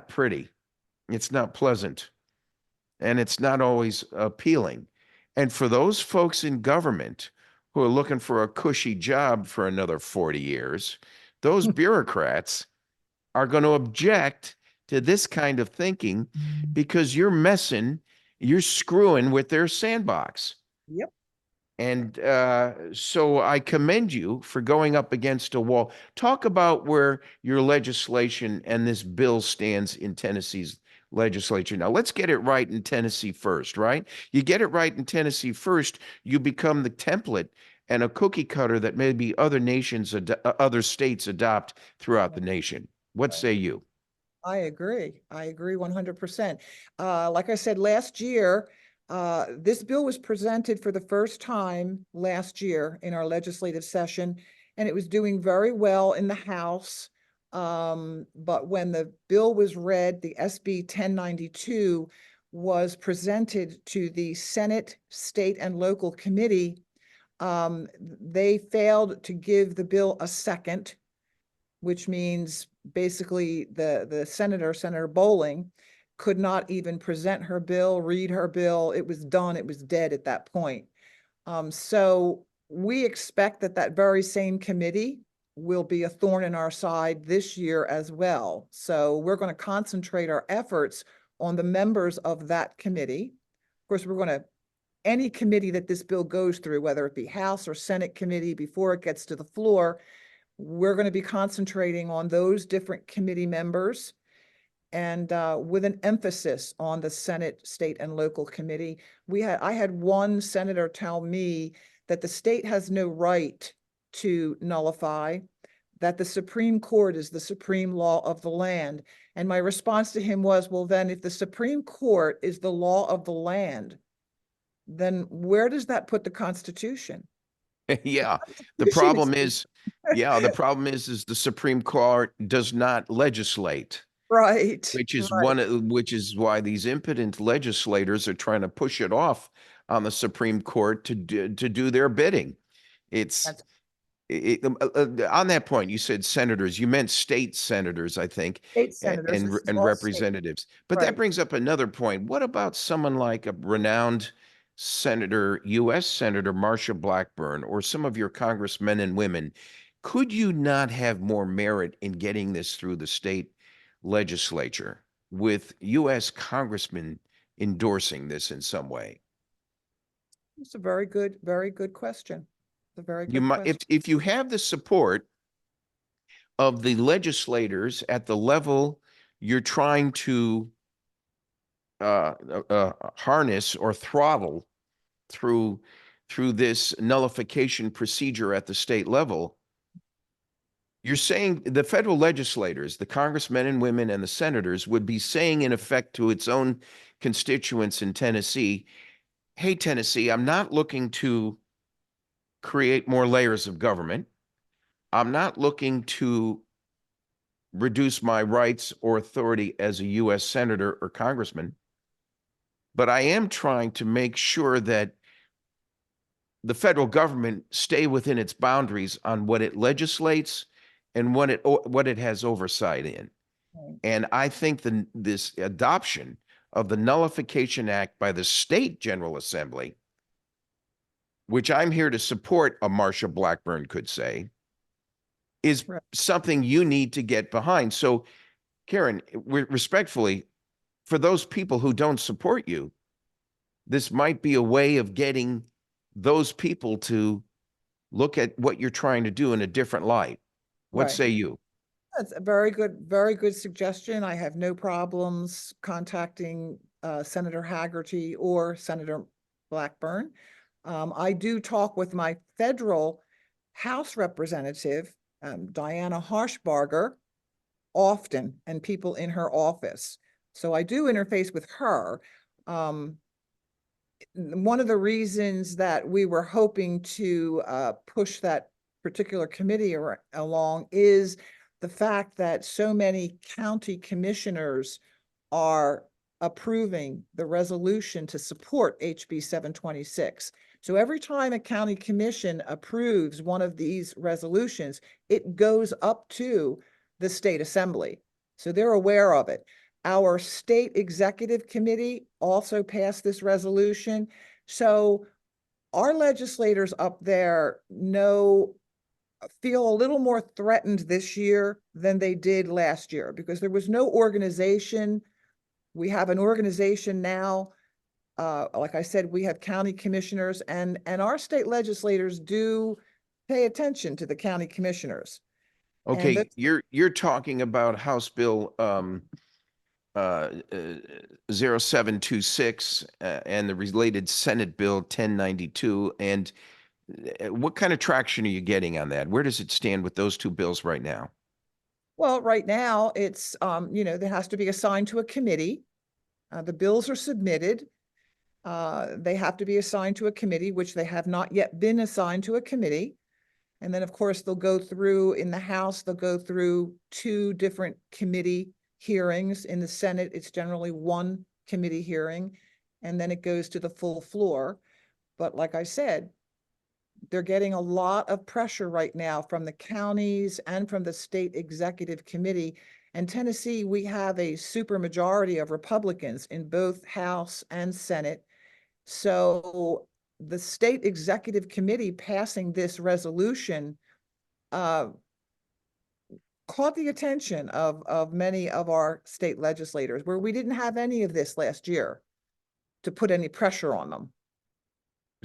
pretty. It's not pleasant. And it's not always appealing. And for those folks in government who are looking for a cushy job for another 40 years, those bureaucrats are going to object to this kind of thinking because you're screwing with their sandbox. Yep. And so I commend you for going up against a wall. Talk about where your legislation and this bill stands in Tennessee's legislature. Now, let's get it right in Tennessee first, right? You get it right in Tennessee first, you become the template and a cookie cutter that maybe other states adopt throughout the nation. What say you? I agree. I agree 100%. Like I said, last year, this bill was presented for the first time last year in our legislative session, and it was doing very well in the House. But when the bill was read, the SB 1092 was presented to the Senate, State, and Local Committee. They failed to give the bill a second, which means basically the Senator Bowling, could not even present her bill, read her bill. It was done. It was dead at that point. So we expect that very same committee will be a thorn in our side this year as well. So we're going to concentrate our efforts on the members of that committee. Of course, any committee that this bill goes through, whether it be House or Senate committee, before it gets to the floor, we're going to be concentrating on those different committee members and with an emphasis on the Senate, State, and Local Committee. I had one senator tell me that the state has no right to nullify, that the Supreme Court is the supreme law of the land. And my response to him was, well, then if the Supreme Court is the law of the land, then where does that put the Constitution? Yeah. The problem is the Supreme Court does not legislate. Right. Which is right. which is why these impotent legislators are trying to push it off on the Supreme Court to do their bidding. On that point, you said senators, you meant state senators, I think, State senators and representatives. But that brings up another point. What about someone like a renowned senator, U.S. Senator Marsha Blackburn, or some of your congressmen and women? Could you not have more merit in getting this through the state legislature with U.S. congressmen endorsing this in some way? It's a very good question. It's a very You good might, question. if you have the support of the legislators at the level you're trying to harness or throttle through this nullification procedure at the state level, you're saying the federal legislators, the congressmen and women and the senators, would be saying in effect to its own constituents in Tennessee, hey, Tennessee, I'm not looking to create more layers of government. I'm not looking to reduce my rights or authority as a U.S. senator or congressman, but I am trying to make sure that the federal government stay within its boundaries on what it legislates and what it has oversight in. Right. And I think this adoption of the Nullification Act by the state General Assembly, which I'm here to support, a Marsha Blackburn could say, is something you need to get behind. So, Karen, respectfully, for those people who don't support you, this might be a way of getting those people to look at what you're trying to do in a different light. What say you? That's a very good suggestion. I have no problems contacting Senator Haggerty or Senator Blackburn. I do talk with my federal House representative, Diana Harshbarger, often, and people in her office. So I do interface with her. One of the reasons that we were hoping to push that particular committee along is the fact that so many county commissioners are approving the resolution to support HB 726. So every time a county commission approves one of these resolutions, it goes up to the state assembly. So they're aware of it. Our state executive committee also passed this resolution. So our legislators up there feel a little more threatened this year than they did last year because there was no organization. We have an organization now. Like I said, we have county commissioners, and our state legislators do pay attention to the county commissioners. And Okay, you're talking about House Bill 0726 and the related Senate Bill 1092. And what kind of traction are you getting on that? Where does it stand with those two bills right now? well, right now it's there has to be assigned to a committee. The bills are submitted. They have to be assigned to a committee, which they have not yet been assigned to a committee. And then, of course, they'll go through in the House, they'll go through 2 different committee hearings. In the Senate, it's generally 1 committee hearing, and then it goes to the full floor. But like I said, they're getting a lot of pressure right now from the counties and from the state executive committee. In Tennessee, we have a supermajority of Republicans in both House and Senate. So the state executive committee passing this resolution caught the attention of many of our state legislators, where we didn't have any of this last year to put any pressure on them.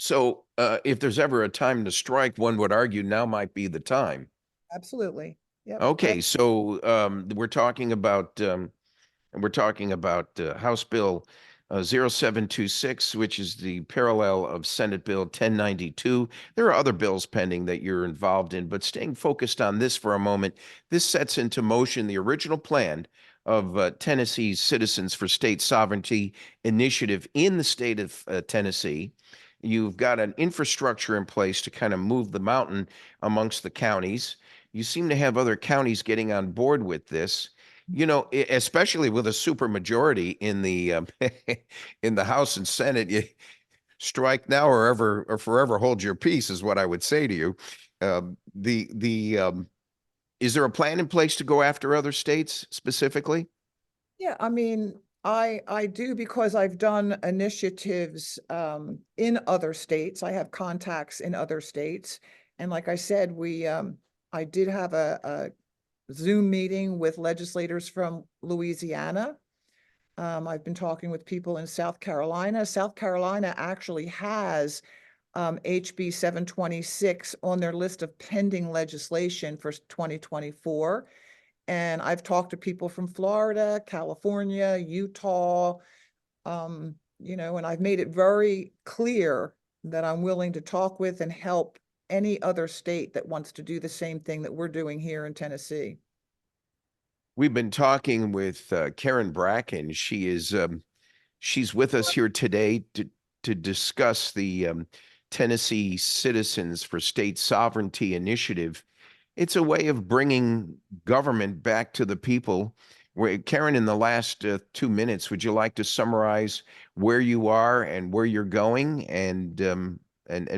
So if there's ever a time to strike, one would argue now might be the time. Absolutely. Yep. Okay, so we're talking about House Bill 0726, which is the parallel of Senate Bill 1092. There are other bills pending that you're involved in, but staying focused on this for a moment, this sets into motion the original plan of Tennessee's Citizens for State Sovereignty initiative in the state of Tennessee. You've got an infrastructure in place to kind of move the mountain amongst the counties. You seem to have other counties getting on board with this. You know, especially with a supermajority in the in the House and Senate, you strike now or forever hold your peace is what I would say to you. Is there a plan in place to go after other states specifically? Yeah, I mean, I do, because I've done initiatives in other states. I have contacts in other states. And like I said, I did have a Zoom meeting with legislators from Louisiana. I've been talking with people in South Carolina. South Carolina actually has HB 726 on their list of pending legislation for 2024. And I've talked to people from Florida, California, Utah, and I've made it very clear that I'm willing to talk with and help any other state that wants to do the same thing that we're doing here in Tennessee. We've been talking with Karen Bracken. She's with us here today to discuss the Tennessee Citizens for State Sovereignty initiative. It's a way of bringing government back to the people. Karen, in the last 2 minutes, would you like to summarize where you are and where you're going, and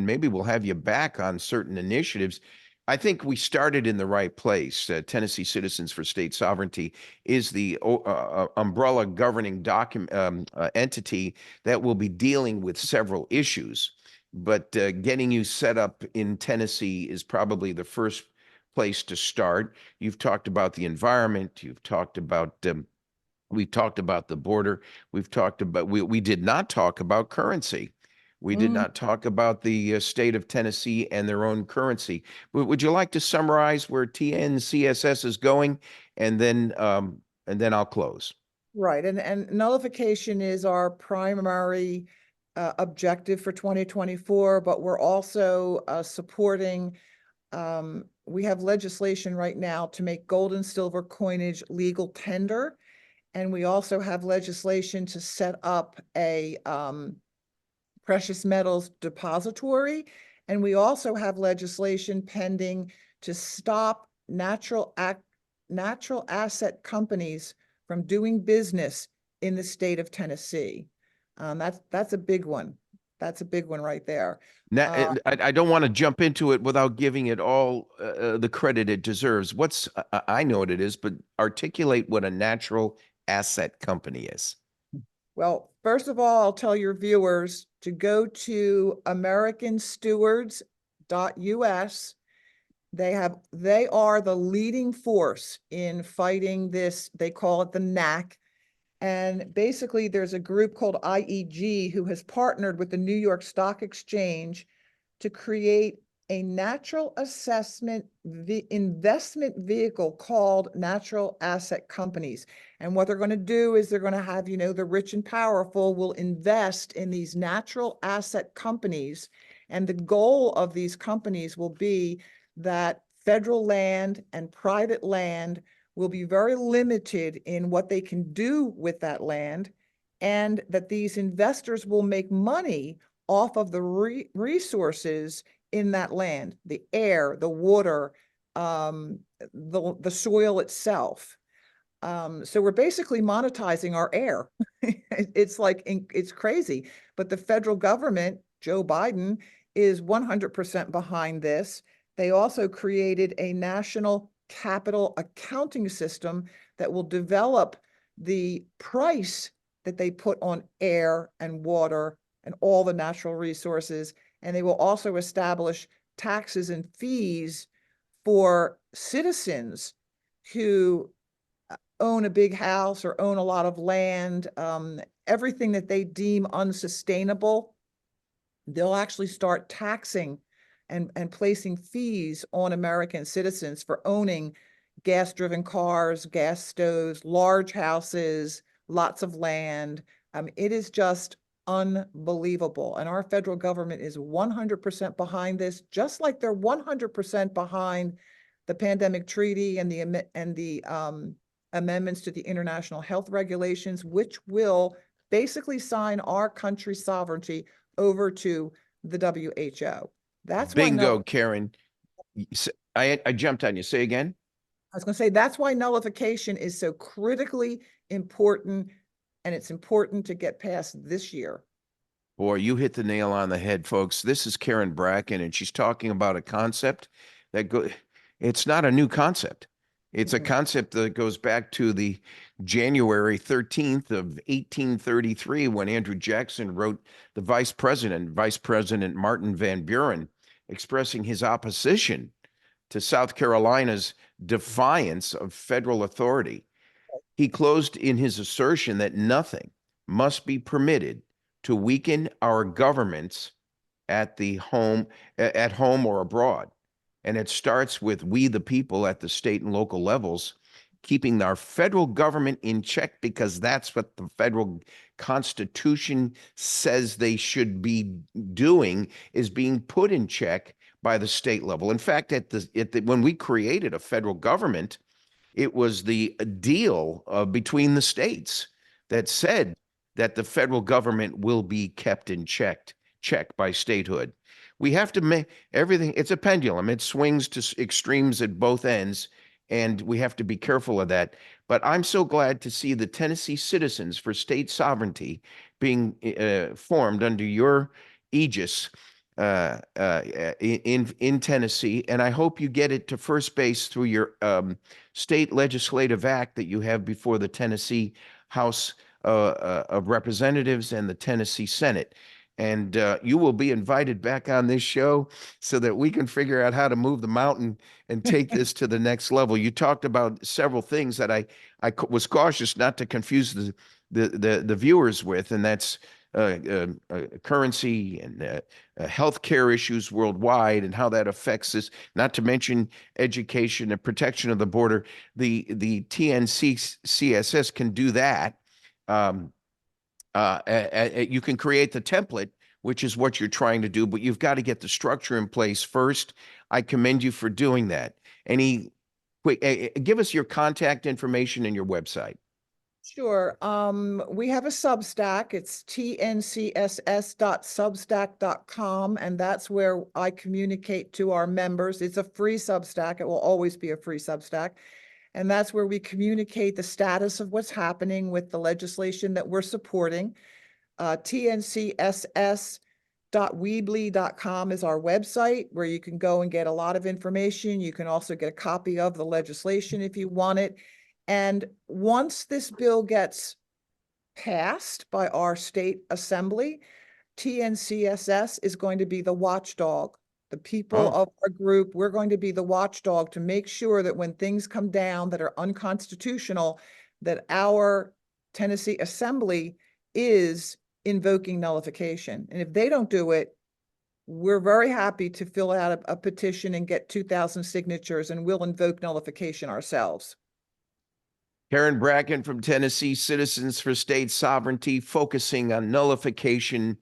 maybe we'll have you back on certain initiatives. I think we started in the right place. Tennessee Citizens for State Sovereignty is the umbrella governing entity that will be dealing with several issues. But getting you set up in Tennessee is probably the first place to start. You've talked about the environment. You've talked about we talked about the border. We've talked about we did not talk about currency. We did not talk about the state of Tennessee and their own currency. Would you like to summarize where TNCSS is going, and then I'll close. Right, and nullification is our primary objective for 2024, but we're also supporting. We have legislation right now to make gold and silver coinage legal tender, and we also have legislation to set up a precious metals depository. And we also have legislation pending to stop natural asset companies from doing business in the state of Tennessee. That's a big one. That's a big one right there. Now, I don't want to jump into it without giving it all the credit it deserves. I know what it is, but articulate what a natural asset company is. Well, first of all, I'll tell your viewers to go to americanstewards.us. They are the leading force in fighting this. They call it the NAC. And basically, there's a group called IEG who has partnered with the New York Stock Exchange to create a natural assessment investment vehicle called natural asset companies. And what they're going to do is they're going to have, the rich and powerful will invest in these natural asset companies. And the goal of these companies will be that federal land and private land will be very limited in what they can do with that land, and that these investors will make money off of the resources in that land, the air, the water, the soil itself. So we're basically monetizing our air. It's crazy, but the federal government, Joe Biden, is 100% behind this. They also created a national capital accounting system that will develop the price that they put on air and water and all the natural resources. And they will also establish taxes and fees for citizens who own a big house or own a lot of land. Everything that they deem unsustainable, they'll actually start taxing and placing fees on American citizens for owning gas-driven cars, gas stoves, large houses, lots of land. It is just unbelievable. And our federal government is 100% behind this, just like they're 100% behind the pandemic treaty and the amendments to the international health regulations, which will basically sign our country's sovereignty over to the WHO. That's why Bingo, Karen. I jumped on you. Say again. I was going to say that's why nullification is so critically important, and it's important to get past this year. Boy, you hit the nail on the head, folks. This is Karen Bracken, and she's talking about a concept it's not a new concept. It's a concept that goes back to the January 13th of 1833 when Andrew Jackson wrote the Vice President Martin Van Buren, expressing his opposition to South Carolina's defiance of federal authority. He closed in his assertion that nothing must be permitted to weaken our governments at home or abroad. And it starts with we, the people, at the state and local levels, keeping our federal government in check, because that's what the federal Constitution says they should be doing, is being put in check by the state level. In fact, when we created a federal government, it was the deal between the states that said that the federal government will be kept in check by statehood. We have to make everything, it's a pendulum. It swings to extremes at both ends, and we have to be careful of that. But I'm so glad to see the Tennessee Citizens for State Sovereignty being formed under your aegis in Tennessee. And I hope you get it to first base through your state legislative act that you have before the Tennessee House of Representatives and the Tennessee Senate. And you will be invited back on this show so that we can figure out how to move the mountain and take this to the next level. You talked about several things that I was cautious not to confuse the viewers with, and that's currency and healthcare issues worldwide and how that affects us, not to mention education and protection of the border. The TNCCSS can do that. You can create the template, which is what you're trying to do, but you've got to get the structure in place first. I commend you for doing that. Give us your contact information and your website. Sure. We have a Substack. It's tncss.substack.com, and that's where I communicate to our members. It's a free Substack. It will always be a free Substack. And that's where we communicate the status of what's happening with the legislation that we're supporting. tncss.weebly.com is our website where you can go and get a lot of information. You can also get a copy of the legislation if you want it. And once this bill gets passed by our state assembly, TNCSS is going to be the watchdog. The people of our group, we're going to be the watchdog to make sure that when things come down that are unconstitutional, that our Tennessee Assembly is invoking nullification. And if they don't do it, we're very happy to fill out a petition and get 2,000 signatures, and we'll invoke nullification ourselves. Karen Bracken from Tennessee Citizens for State Sovereignty, focusing on nullification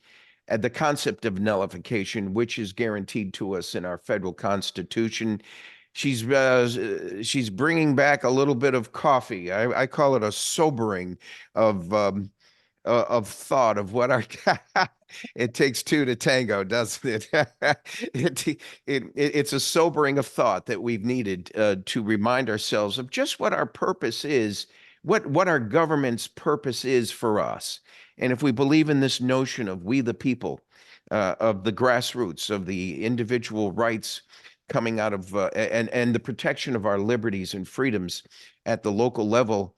and the concept of nullification, which is guaranteed to us in our federal constitution. She's bringing back a little bit of coffee. I call it a sobering of thought of what our it takes two to tango, doesn't it? It's a sobering of thought that we've needed to remind ourselves of just what our purpose is, what our government's purpose is for us. And if we believe in this notion of we the people, of the grassroots, of the individual rights coming out of and the protection of our liberties and freedoms at the local level,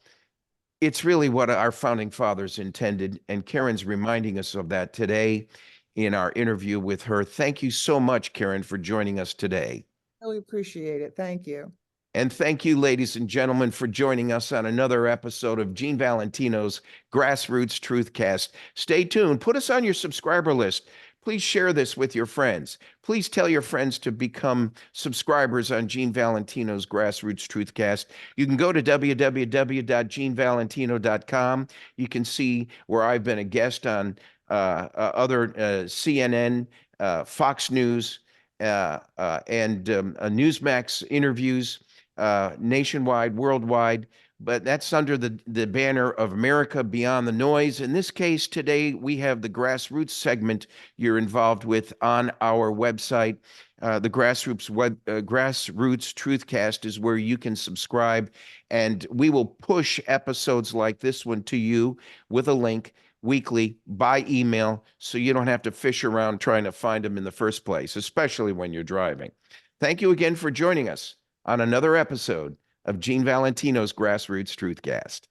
it's really what our founding fathers intended, and Karen's reminding us of that today in our interview with her. Thank you so much, Karen, for joining us today. Really appreciate it. Thank you. And thank you, ladies and gentlemen, for joining us on another episode of Gene Valentino's Grassroots Truthcast. Stay tuned. Put us on your subscriber list. Please share this with your friends. Please tell your friends to become subscribers on Gene Valentino's Grassroots Truthcast. You can go to www.genevalentino.com. You can see where I've been a guest on other CNN, Fox News, and Newsmax interviews nationwide, worldwide. But that's under the banner of America Beyond the Noise. In this case, today, we have the Grassroots segment you're involved with on our website. The Grassroots Truthcast is where you can subscribe, and we will push episodes like this one to you with a link weekly by email, so you don't have to fish around trying to find them in the first place, especially when you're driving. Thank you again for joining us on another episode of Gene Valentino's Grassroots Truthcast.